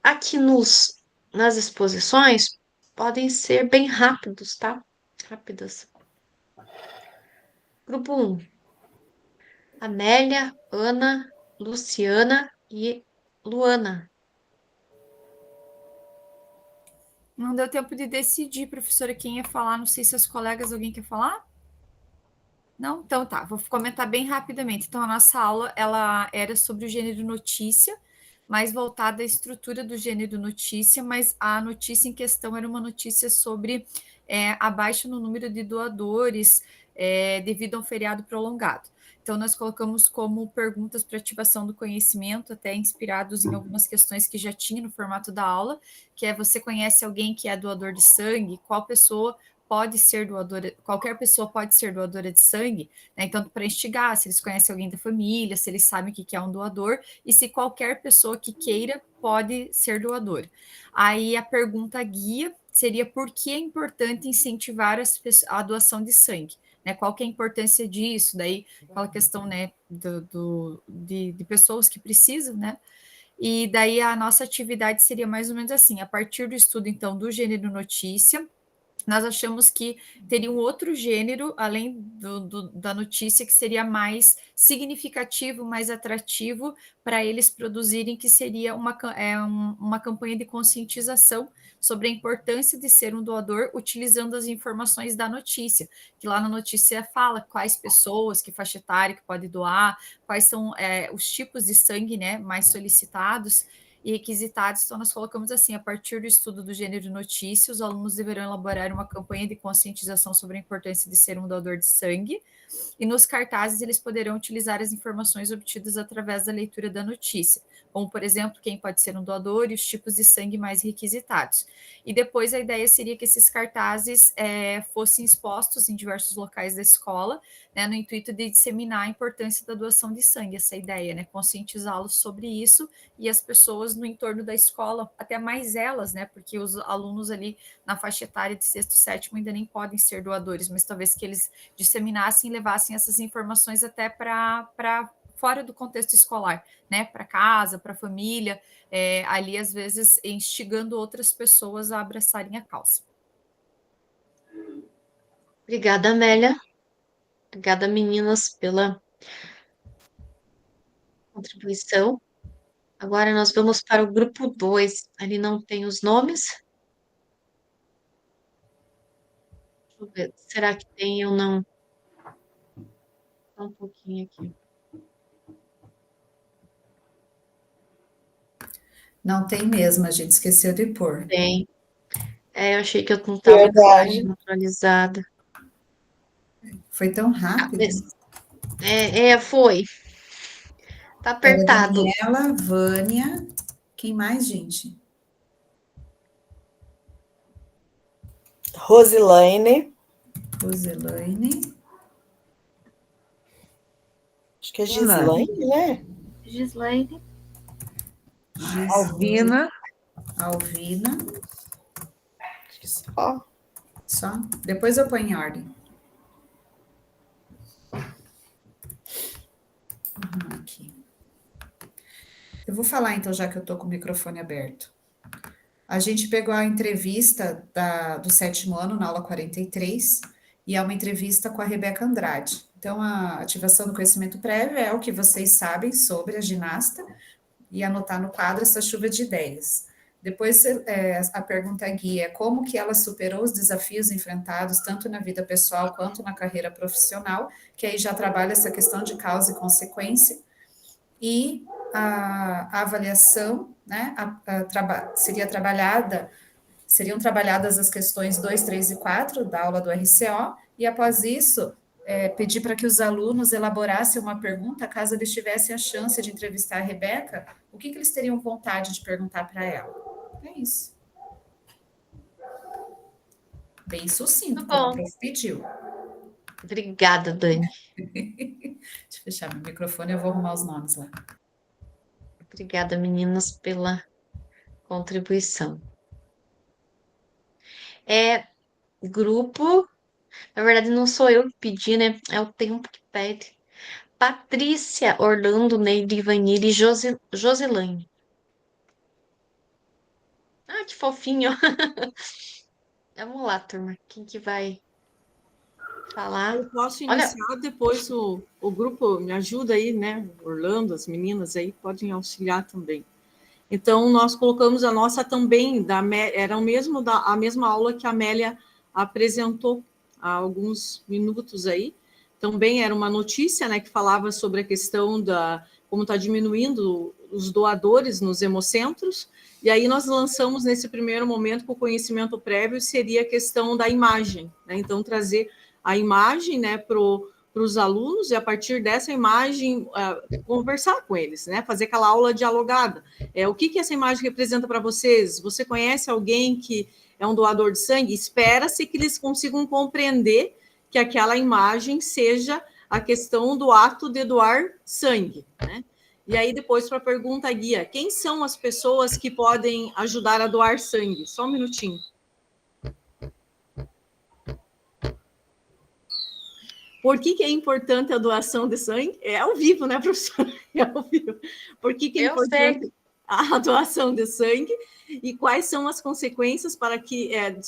Aqui nas exposições podem ser bem rápidos, tá? Rápidas. Grupo 1. Amélia, Ana, Luciana e Luana. Não deu tempo de decidir, professora, quem ia falar. Não sei se os colegas, alguém quer falar? Não? Então tá, vou comentar bem rapidamente. Então, a nossa aula, ela era sobre o gênero notícia, mais voltada à estrutura do gênero notícia, mas a notícia em questão era uma notícia sobre a baixa no número de doadores devido a um feriado prolongado. Então, nós colocamos como perguntas para ativação do conhecimento, até inspirados em algumas questões que já tinha no formato da aula, que é: você conhece alguém que é doador de sangue? Qual pessoa pode ser doadora, qualquer pessoa pode ser doadora de sangue, né? Então, para instigar, se eles conhecem alguém da família, se eles sabem o que é um doador, e se qualquer pessoa que queira pode ser doador. Aí a pergunta guia seria: por que é importante incentivar a doação de sangue? Né? Qual que é a importância disso? Daí, aquela questão, né, de pessoas que precisam, né? E daí a nossa atividade seria mais ou menos assim: a partir do estudo, então, do gênero notícia, nós achamos que teria um outro gênero, além da notícia, que seria mais significativo, mais atrativo para eles produzirem, que seria uma campanha de conscientização sobre a importância de ser um doador, utilizando as informações da notícia, que lá na notícia fala quais pessoas, que faixa etária que pode doar, quais são os tipos de sangue, né, mais solicitados e requisitados. Então, nós colocamos assim: a partir do estudo do gênero notícia, os alunos deverão elaborar uma campanha de conscientização sobre a importância de ser um doador de sangue, e nos cartazes eles poderão utilizar as informações obtidas através da leitura da notícia, como, por exemplo, quem pode ser um doador e os tipos de sangue mais requisitados. E depois a ideia seria que esses cartazes fossem expostos em diversos locais da escola, né, no intuito de disseminar a importância da doação de sangue, essa ideia, né, conscientizá-los sobre isso, e as pessoas no entorno da escola, até mais elas, né, porque os alunos ali na faixa etária de 6º e 7º ainda nem podem ser doadores, mas talvez que eles disseminassem e levassem essas informações até para fora do contexto escolar, né, para casa, para a família, ali às vezes instigando outras pessoas a abraçarem a causa. Obrigada, Amélia. Obrigada, meninas, pela contribuição. Agora nós vamos para o grupo 2. Ali não tem os nomes. Deixa eu ver. Será que tem ou não? Só um pouquinho aqui. Não tem mesmo, a gente esqueceu de pôr. Tem. Eu achei que eu não estava com a página atualizada. Foi tão rápido. Foi. Tá apertado. Daniela, Vânia, quem mais, gente? Rosilaine. Acho que é Gislaine, né? Gislaine. Alvina. Acho que só. Só? Depois eu ponho em ordem. Aqui. Eu vou falar, então, já que eu estou com o microfone aberto. A gente pegou a entrevista do 7º ano, na aula 43, e é uma entrevista com a Rebeca Andrade. Então, a ativação do conhecimento prévio é o que vocês sabem sobre a ginasta, e anotar no quadro essa chuva de ideias. Depois, a pergunta guia é como que ela superou os desafios enfrentados, tanto na vida pessoal quanto na carreira profissional, que aí já trabalha essa questão de causa e consequência. E a avaliação, né, seria trabalhada Seriam trabalhadas as questões 2, 3 e 4 da aula do RCO, e após isso, pedir para que os alunos elaborassem uma pergunta, caso eles tivessem a chance de entrevistar a Rebeca, o que eles teriam vontade de perguntar para ela. É isso. Bem sucinto, como a prof pediu. Obrigada, Dani. Deixa eu fechar meu microfone, eu vou arrumar os nomes lá. Obrigada, meninas, pela contribuição. Grupo, na verdade não sou eu que pedi, né? É o tempo que pede. Patrícia, Orlando, Neide, Ivanir e Josilane. Ah, que fofinho. Vamos lá, turma. Quem que vai falar? Eu posso Olha, iniciar, depois o grupo me ajuda aí, né? Orlando, as meninas aí podem auxiliar também. Então, nós colocamos a nossa também, era a mesma aula que a Amélia apresentou há alguns minutos aí. Também era uma notícia, né, que falava sobre a questão como está diminuindo os doadores nos hemocentros, e aí nós lançamos nesse primeiro momento, com o conhecimento prévio, seria a questão da imagem, né? Então, trazer a imagem, né, para os alunos, e a partir dessa imagem, conversar com eles, né? Fazer aquela aula dialogada. O que essa imagem representa para vocês? Você conhece alguém que é um doador de sangue? Espera-se que eles consigam compreender que aquela imagem seja a questão do ato de doar sangue, né? E aí, depois, para a pergunta guia, quem são as pessoas que podem ajudar a doar sangue? Só um minutinho. Por que é importante a doação de sangue? É ao vivo, né, professora? É ao vivo. Por que é importante a doação de sangue? E quais são as consequências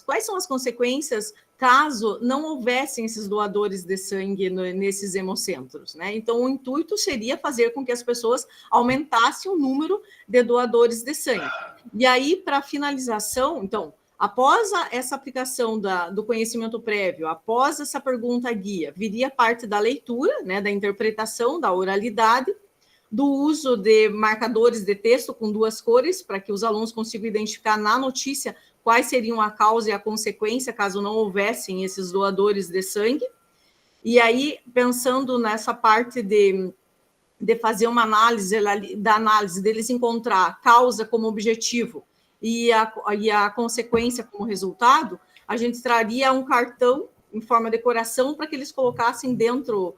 quais são as consequências caso não houvessem esses doadores de sangue nesses hemocentros, né? Então, o intuito seria fazer com que as pessoas aumentassem o número de doadores de sangue. E aí, para finalização, então, após essa aplicação do conhecimento prévio, após essa pergunta guia, viria parte da leitura, né, da interpretação, da oralidade, do uso de marcadores de texto com 2 cores, para que os alunos consigam identificar na notícia quais seriam a causa e a consequência, caso não houvessem esses doadores de sangue. E aí, pensando nessa parte de fazer uma análise, deles encontrar a causa como objetivo e a consequência como resultado, a gente traria um cartão em forma de coração para que eles colocassem dentro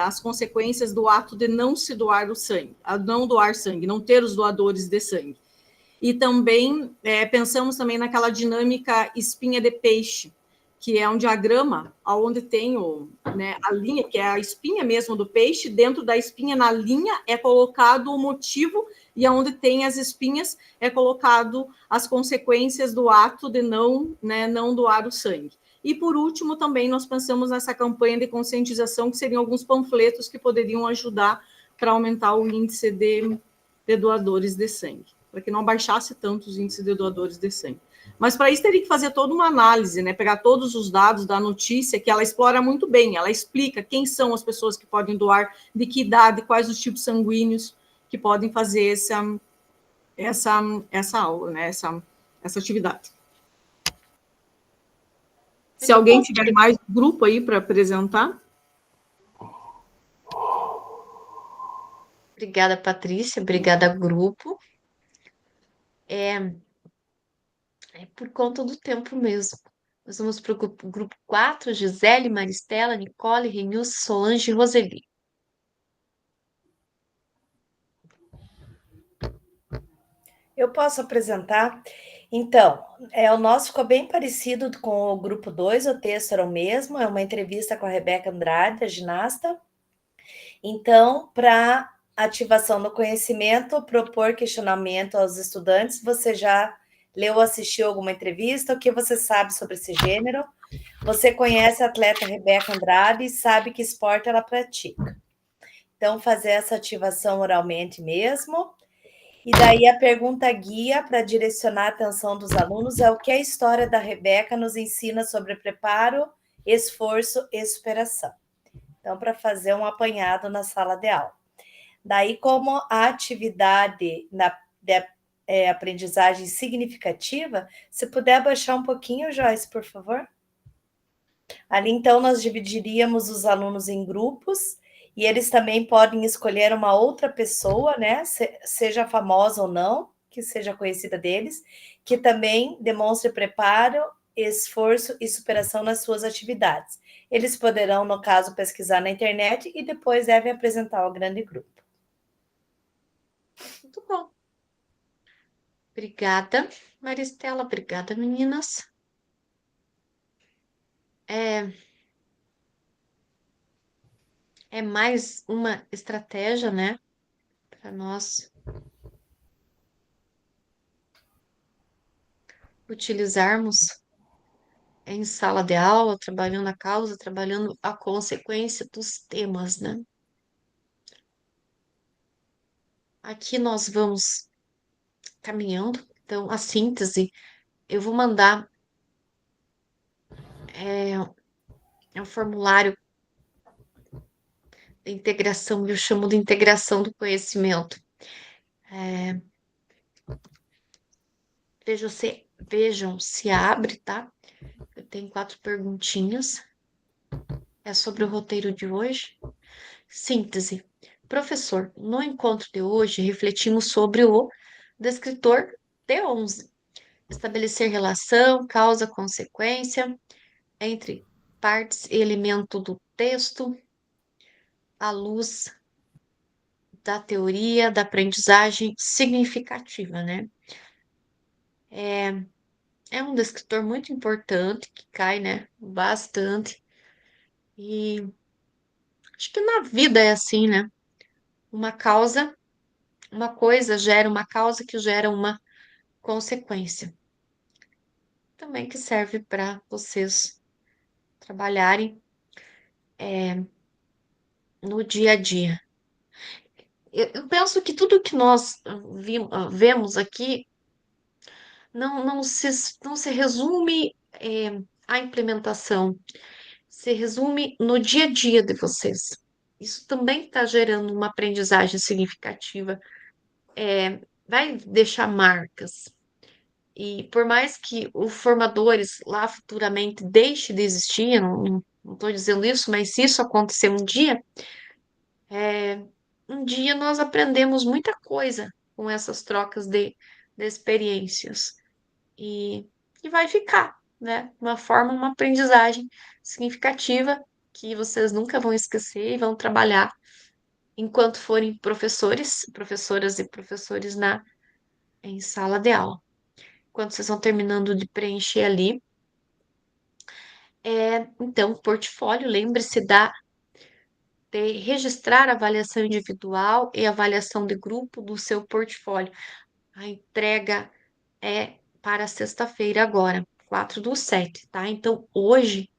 as consequências do ato de não se doar o sangue, não doar sangue, não ter os doadores de sangue. E também pensamos também naquela dinâmica espinha de peixe, que é um diagrama onde tem a linha, que é a espinha mesmo do peixe, dentro da espinha, na linha, é colocado o motivo, e onde tem as espinhas é colocado as consequências do ato de não doar o sangue. E, por último, também nós pensamos nessa campanha de conscientização, que seriam alguns panfletos que poderiam ajudar para aumentar o índice de doadores de sangue, para que não baixasse tanto os índices de doadores de sangue. Mas para isso teria que fazer toda uma análise, né? Pegar todos os dados da notícia, que ela explora muito bem, ela explica quem são as pessoas que podem doar, de que idade, quais os tipos sanguíneos que podem fazer essa aula, né? Essa atividade. Se alguém tiver mais grupo aí para apresentar. Obrigada, Patrícia. Obrigada, grupo. É por conta do tempo mesmo. Nós vamos para o grupo 4, Gisele, Maristela, Nicole, Renilce, Solange e Roseli. Eu posso apresentar? Então, o nosso ficou bem parecido com o grupo 2, o texto era o mesmo, é uma entrevista com a Rebeca Andrade, a ginasta. Então, para ativação do conhecimento, propor questionamento aos estudantes, você já leu ou assistiu alguma entrevista? O que você sabe sobre esse gênero? Você conhece a atleta Rebeca Andrade e sabe que esporte ela pratica. Então, fazer essa ativação oralmente mesmo. E daí a pergunta guia para direcionar a atenção dos alunos é o que a história da Rebeca nos ensina sobre preparo, esforço e superação. Então, para fazer um apanhado na sala de aula. Daí, como a atividade aprendizagem significativa, se puder abaixar um pouquinho, Joyce, por favor. Ali, então, nós dividiríamos os alunos em grupos, e eles também podem escolher uma outra pessoa, né, seja famosa ou não, que seja conhecida deles, que também demonstre preparo, esforço e superação nas suas atividades. Eles poderão, no caso, pesquisar na internet e depois devem apresentar ao grande grupo. Muito bom. Obrigada, Maristela. Obrigada, meninas. É mais uma estratégia, né, para nós utilizarmos em sala de aula, trabalhando a causa, trabalhando a consequência dos temas, né? Aqui nós vamos caminhando, então a síntese, eu vou mandar um formulário de integração, eu chamo de integração do conhecimento. Vejam se abre, tá? Eu tenho 4 perguntinhas. É sobre o roteiro de hoje. Síntese. Professor, no encontro de hoje refletimos sobre o descritor T11. Estabelecer relação, causa, consequência entre partes e elemento do texto, à luz da teoria da aprendizagem significativa, né? É um descritor muito importante, que cai, né, bastante. E acho que na vida é assim, né? Uma coisa gera uma causa que gera uma consequência. Também que serve para vocês trabalharem no dia a dia. Eu penso que tudo que nós vemos aqui não se resume à implementação, se resume no dia a dia de vocês. Isso também está gerando uma aprendizagem significativa, vai deixar marcas. E por mais que os formadores lá futuramente deixe de existir, não estou dizendo isso, mas se isso acontecer um dia nós aprendemos muita coisa com essas trocas de experiências. E vai ficar, né? Uma aprendizagem significativa que vocês nunca vão esquecer e vão trabalhar enquanto forem professoras e professores em sala de aula. Quando vocês vão terminando de preencher ali. Então, portfólio, lembre-se de registrar a avaliação individual e avaliação de grupo do seu portfólio. A entrega é para sexta-feira agora, 4/7, tá? Então, hoje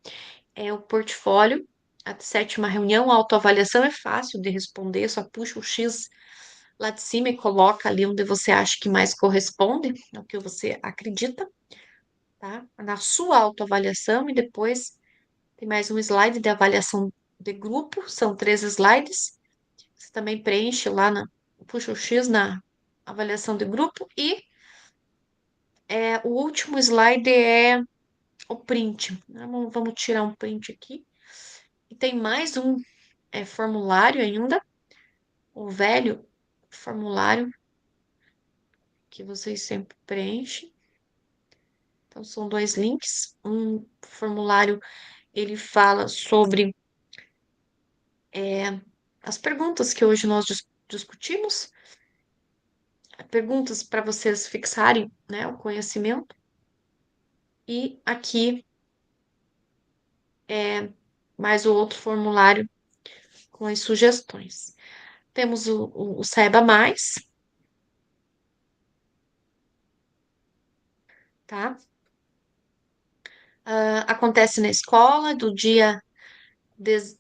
é o portfólio, a 7ª reunião, a autoavaliação é fácil de responder, só puxa o X lá de cima e coloca ali onde você acha que mais corresponde, ao que você acredita, tá? Na sua autoavaliação, e depois tem mais um slide de avaliação de grupo, são 3 slides. Você também preenche lá, puxa o X na avaliação de grupo, e o último slide é o print. Vamos tirar um print aqui. E tem mais um formulário ainda, o velho formulário que vocês sempre preenchem. Então, são 2 links. Um formulário, ele fala sobre as perguntas que hoje nós discutimos, perguntas para vocês fixarem, né, o conhecimento. E aqui mais o outro formulário com as sugestões. Temos o Saiba Mais, tá? Acontece na escola do dia 10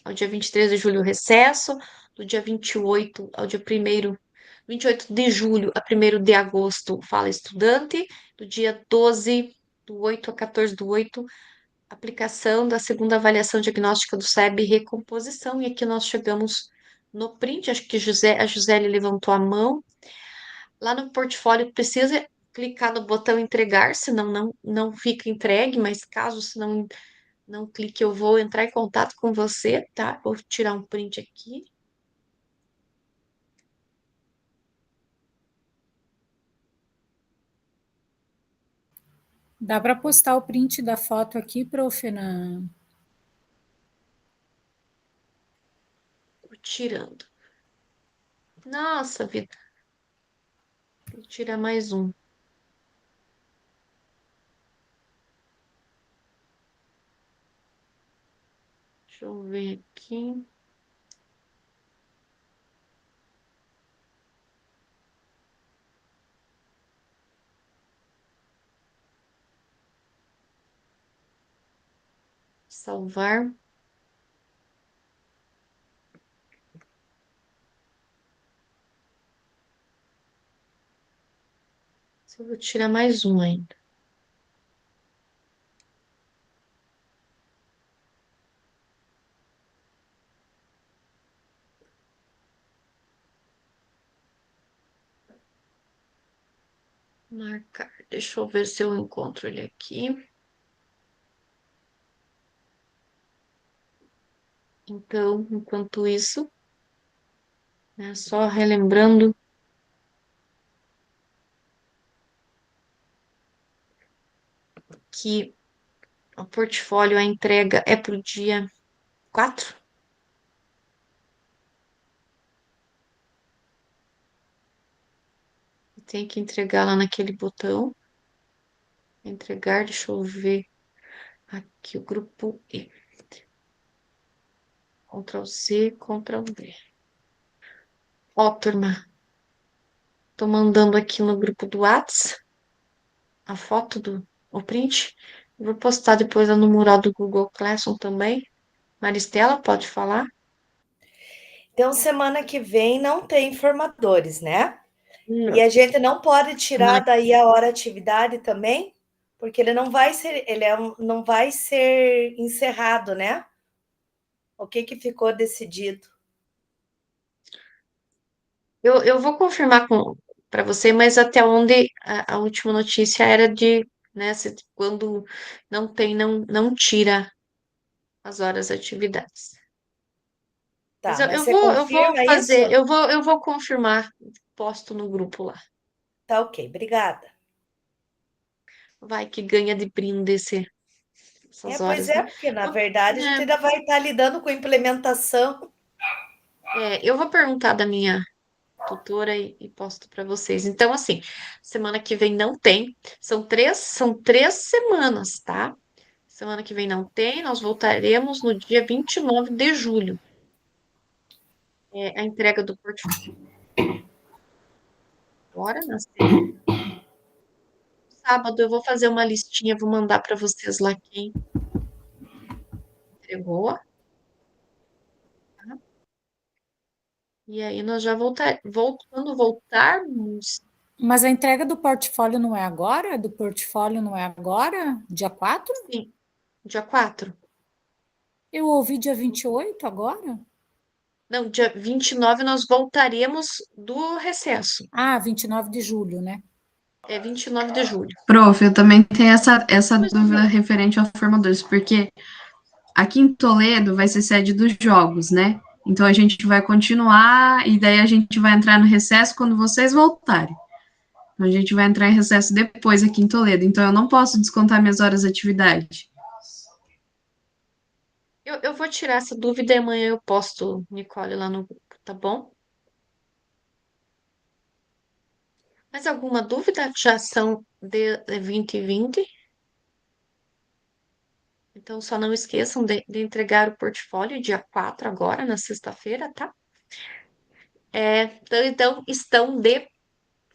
ao dia 23 de julho, recesso, do dia 28 ao dia 28 de julho a 1º de agosto, fala estudante, do dia 12/8 a 14/8, aplicação da 2ª avaliação diagnóstica do SEB e recomposição, e aqui nós chegamos no print, acho que a Gisele levantou a mão. Lá no portfólio precisa clicar no botão entregar, senão não fica entregue, mas caso se não clique, eu vou entrar em contato com você, tá? Vou tirar um print aqui. Dá para postar o print da foto aqui, prof, Tô tirando. Nossa, vida. Vou tirar mais um. Deixa eu ver aqui. Salvar. Eu vou tirar mais um ainda. Marcar. Deixa eu ver se eu encontro ele aqui. Então, enquanto isso, né, só relembrando que o portfólio, a entrega é para o dia 4. Tem que entregar lá naquele botão. Entregar, deixa eu ver. Aqui o grupo E. Ctrl C, Ctrl V. Ó, turma. Tô mandando aqui no grupo do Whats a foto o print. Eu vou postar depois no mural do Google Classroom também. Maristela, pode falar? Então, semana que vem não tem formadores, né? E a gente não pode tirar daí a hora atividade também, porque ele não vai ser, não vai ser encerrado, né? O que ficou decidido? Eu vou confirmar para você, mas até onde a última notícia era de, né, quando não tem, não tira as horas de atividades. Tá, Mas mas eu você vou confirma fazer, isso? eu vou confirmar, posto no grupo lá. Tá ok, obrigada. Vai que ganha de brinde essas Pois horas, é, né? porque na verdade a gente ainda vai estar lidando com implementação. Eu vou perguntar da minha tutora e posto para vocês. Então, assim, semana que vem não tem. São três semanas, tá? Semana que vem não tem. Nós voltaremos no dia 29 de julho. A entrega do portfólio. Agora, na sexta. Sábado eu vou fazer uma listinha, vou mandar para vocês lá quem entregou. Tá? E aí nós já quando voltarmos. Mas a entrega do portfólio não é agora? Do portfólio não é agora? Dia 4? Sim, dia 4. Eu ouvi dia 28 agora? Não, dia 29 nós voltaremos do recesso. 29 de julho, né? 29 de julho. Prof, eu também tenho essa dúvida referente aos formadores, porque aqui em Toledo vai ser sede dos jogos, né? Então a gente vai continuar e daí a gente vai entrar no recesso quando vocês voltarem. Então a gente vai entrar em recesso depois aqui em Toledo, então eu não posso descontar minhas horas de atividade. Eu vou tirar essa dúvida e amanhã eu posto, Nicole, lá no grupo, tá bom? Mais alguma dúvida? Já são de 20h20. Então, só não esqueçam de entregar o portfólio dia 4 agora, na sexta-feira, tá? Então, estão de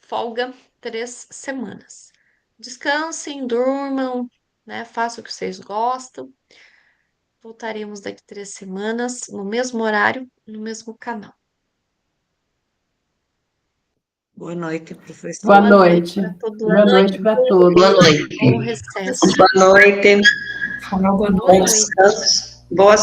folga 3 semanas. Descansem, durmam, né? Façam o que vocês gostam. Voltaremos daqui 3 semanas, no mesmo horário, no mesmo canal. Boa noite, professor. Boa noite. Boa noite para todos. Boa noite. Bom recesso. Boa noite. Boa Bom descanso. Boa